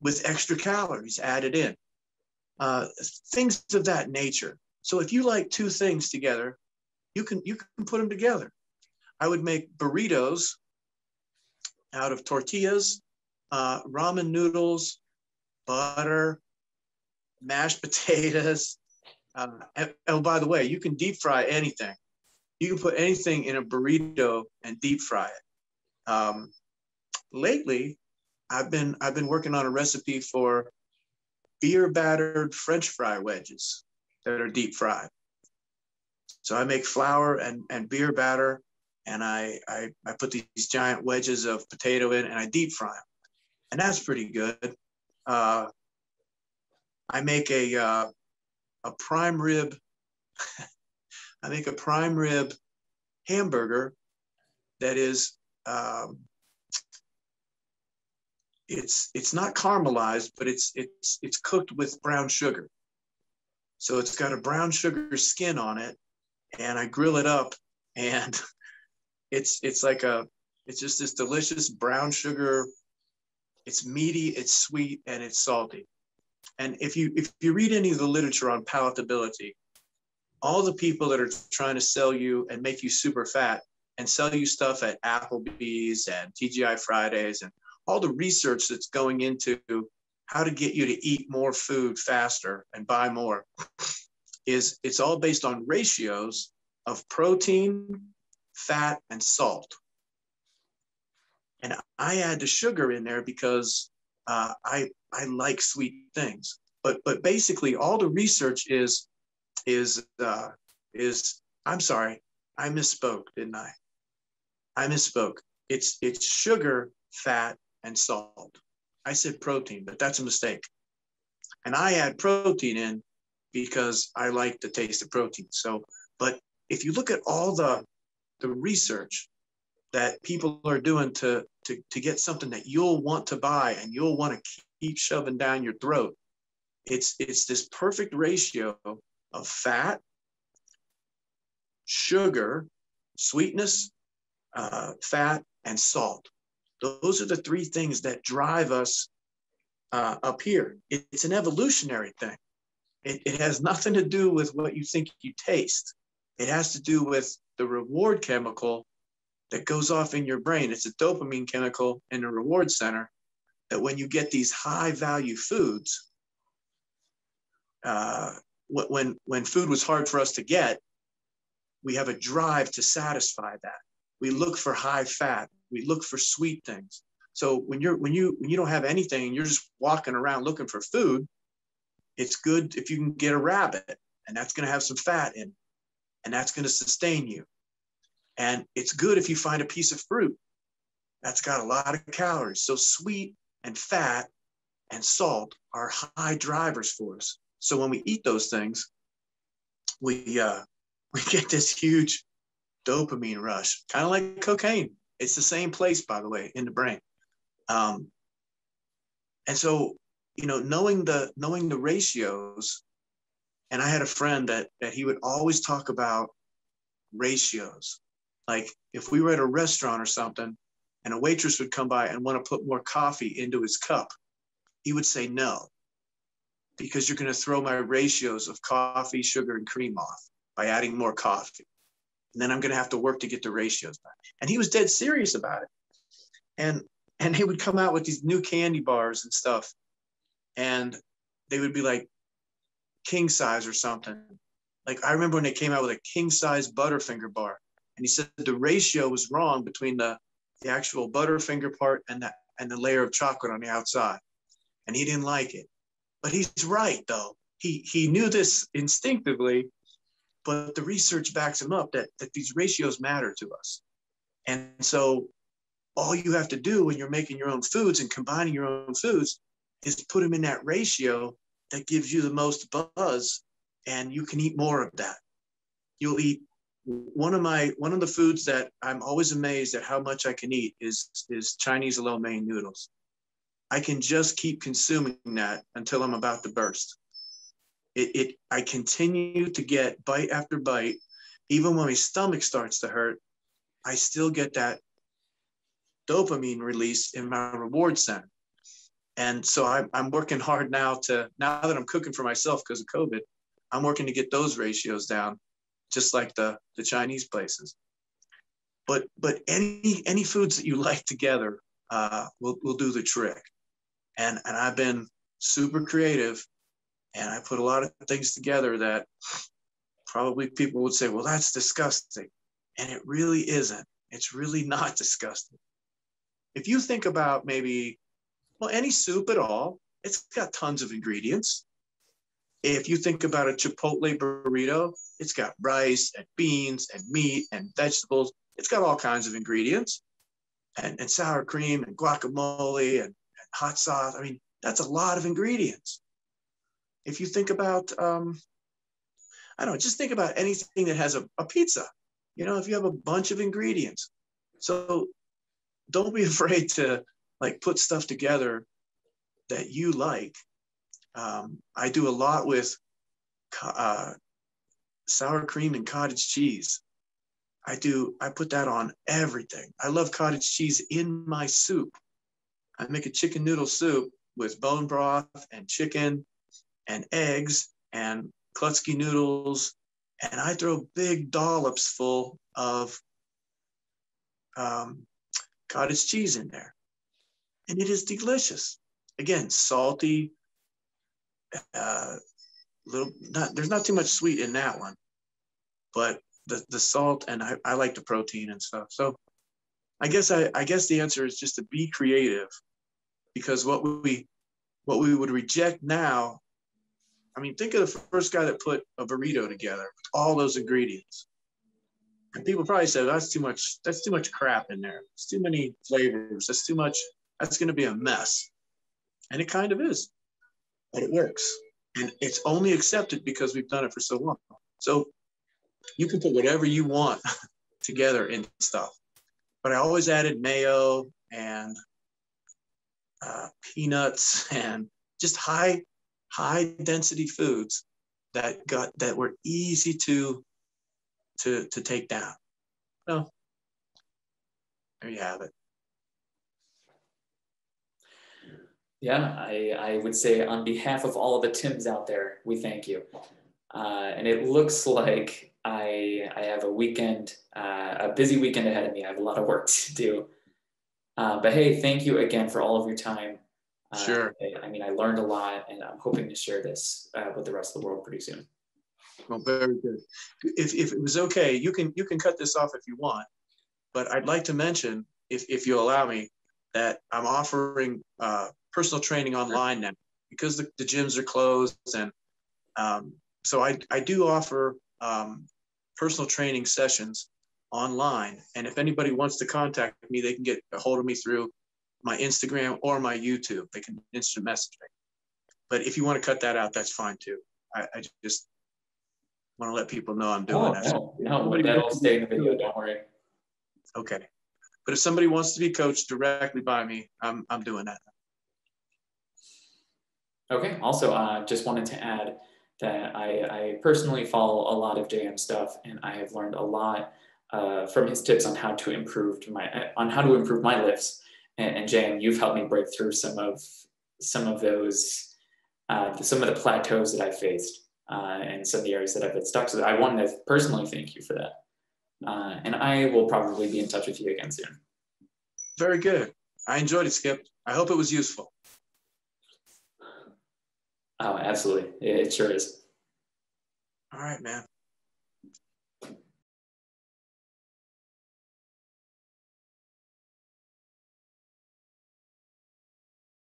with extra calories added in. Things of that nature. So if you like two things together, you can put them together. I would make burritos out of tortillas, ramen noodles, butter, mashed potatoes. Oh, by the way, you can deep fry anything. You can put anything in a burrito and deep fry it. Lately, I've been working on a recipe for beer battered French fry wedges that are deep fried. So I make flour and beer batter, and I put these giant wedges of potato in, and I deep fry them, and that's pretty good. I make a prime rib. I make a prime rib hamburger that is it's not caramelized, but it's cooked with brown sugar. So it's got a brown sugar skin on it, and I grill it up, and it's just this delicious brown sugar. It's meaty, it's sweet, and it's salty. And if you read any of the literature on palatability, all the people that are trying to sell you and make you super fat and sell you stuff at Applebee's and TGI Fridays and all the research that's going into how to get you to eat more food faster and buy more it's all based on ratios of protein, fat, and salt. And I add the sugar in there because I like sweet things. But basically all the research is I'm sorry, I misspoke, didn't I? I misspoke. It's sugar, fat, and salt. I said protein, but that's a mistake. And I add protein in because I like the taste of protein. So, but if you look at all the research that people are doing to get something that you'll want to buy and you'll want to keep shoving down your throat, it's this perfect ratio of fat, sugar, sweetness, fat, and salt. Those are the three things that drive us up here. It's an evolutionary thing. It has nothing to do with what you think you taste. It has to do with the reward chemical that goes off in your brain. It's a dopamine chemical in the reward center that when you get these high value foods, when food was hard for us to get, we have a drive to satisfy that. We look for high fat. We look for sweet things. So when you don't have anything and you're just walking around looking for food, it's good if you can get a rabbit, and that's going to have some fat in it, and that's going to sustain you. And it's good if you find a piece of fruit that's got a lot of calories. So sweet and fat and salt are high drivers for us. So when we eat those things, we we get this huge dopamine rush, kind of like cocaine. It's the same place, by the way, in the brain. And so, knowing the ratios, and I had a friend that he would always talk about ratios. Like if we were at a restaurant or something and a waitress would come by and want to put more coffee into his cup, he would say no, because you're going to throw my ratios of coffee, sugar, and cream off by adding more coffee. And then I'm going to have to work to get the ratios back. And he was dead serious about it. And he would come out with these new candy bars and stuff. And they would be like king size or something. Like I remember when they came out with a king size Butterfinger bar. And he said the ratio was wrong between the actual Butterfinger part and the layer of chocolate on the outside. And he didn't like it. But he's right, though. He knew this instinctively, but the research backs him up that these ratios matter to us. And so all you have to do when you're making your own foods and combining your own foods is put them in that ratio that gives you the most buzz, and you can eat more of that. You'll eat one of the foods that I'm always amazed at how much I can eat is Chinese lo mein noodles. I can just keep consuming that until I'm about to burst. I continue to get bite after bite. Even when my stomach starts to hurt, I still get that dopamine release in my reward center. And so I'm working hard now that I'm cooking for myself because of COVID, I'm working to get those ratios down, just like the Chinese places. But any foods that you like together will do the trick. And I've been super creative, and I put a lot of things together that probably people would say, well, that's disgusting. And it really isn't. It's really not disgusting. If you think about maybe, any soup at all, it's got tons of ingredients. If you think about a Chipotle burrito, it's got rice and beans and meat and vegetables. It's got all kinds of ingredients, and sour cream and guacamole and hot sauce. I mean, that's a lot of ingredients. If you think about, just think about anything that has a pizza, if you have a bunch of ingredients. So don't be afraid to put stuff together that you like. I do a lot with sour cream and cottage cheese. I put that on everything. I love cottage cheese in my soup. I make a chicken noodle soup with bone broth and chicken and eggs and Klutsky noodles, and I throw big dollops full of cottage cheese in there. And it is delicious. Again, salty, there's not too much sweet in that one, but the salt, and I like the protein and stuff. So I guess the answer is just to be creative, because what we would reject now, I mean, think of the first guy that put a burrito together with all those ingredients. And people probably said, that's too much crap in there. It's too many flavors. That's too much. That's going to be a mess. And it kind of is, but it works. And it's only accepted because we've done it for so long. So you can put whatever you want together in stuff. But I always added mayo and peanuts and just high density foods that were easy to take down. So there you have it. Yeah, I would say on behalf of all of the Tims out there, we thank you. And it looks like I have a busy weekend ahead of me. I have a lot of work to do. But hey, thank you again for all of your time. Sure. I mean, I learned a lot, and I'm hoping to share this with the rest of the world pretty soon. Well, very good. If it was okay, you can cut this off if you want, but I'd like to mention, if you allow me, that I'm offering personal training online now because the gyms are closed, and so I do offer personal training sessions online. And if anybody wants to contact me, they can get a hold of me through my Instagram or my YouTube. They can instant message me. But if you want to cut that out, that's fine too. I just want to let people know I'm doing that. No, but that'll stay in the video. Don't worry. Okay. But if somebody wants to be coached directly by me, I'm doing that. Okay. Also, just wanted to add that I personally follow a lot of JM stuff, and I have learned a lot from his tips on how to improve my lifts. And JM, you've helped me break through some of those some of the plateaus that I faced and some of the areas that I've been stuck. So I wanted to personally thank you for that. And I will probably be in touch with you again soon. Very good. I enjoyed it, Skip. I hope it was useful. Oh, absolutely. It sure is. All right, man.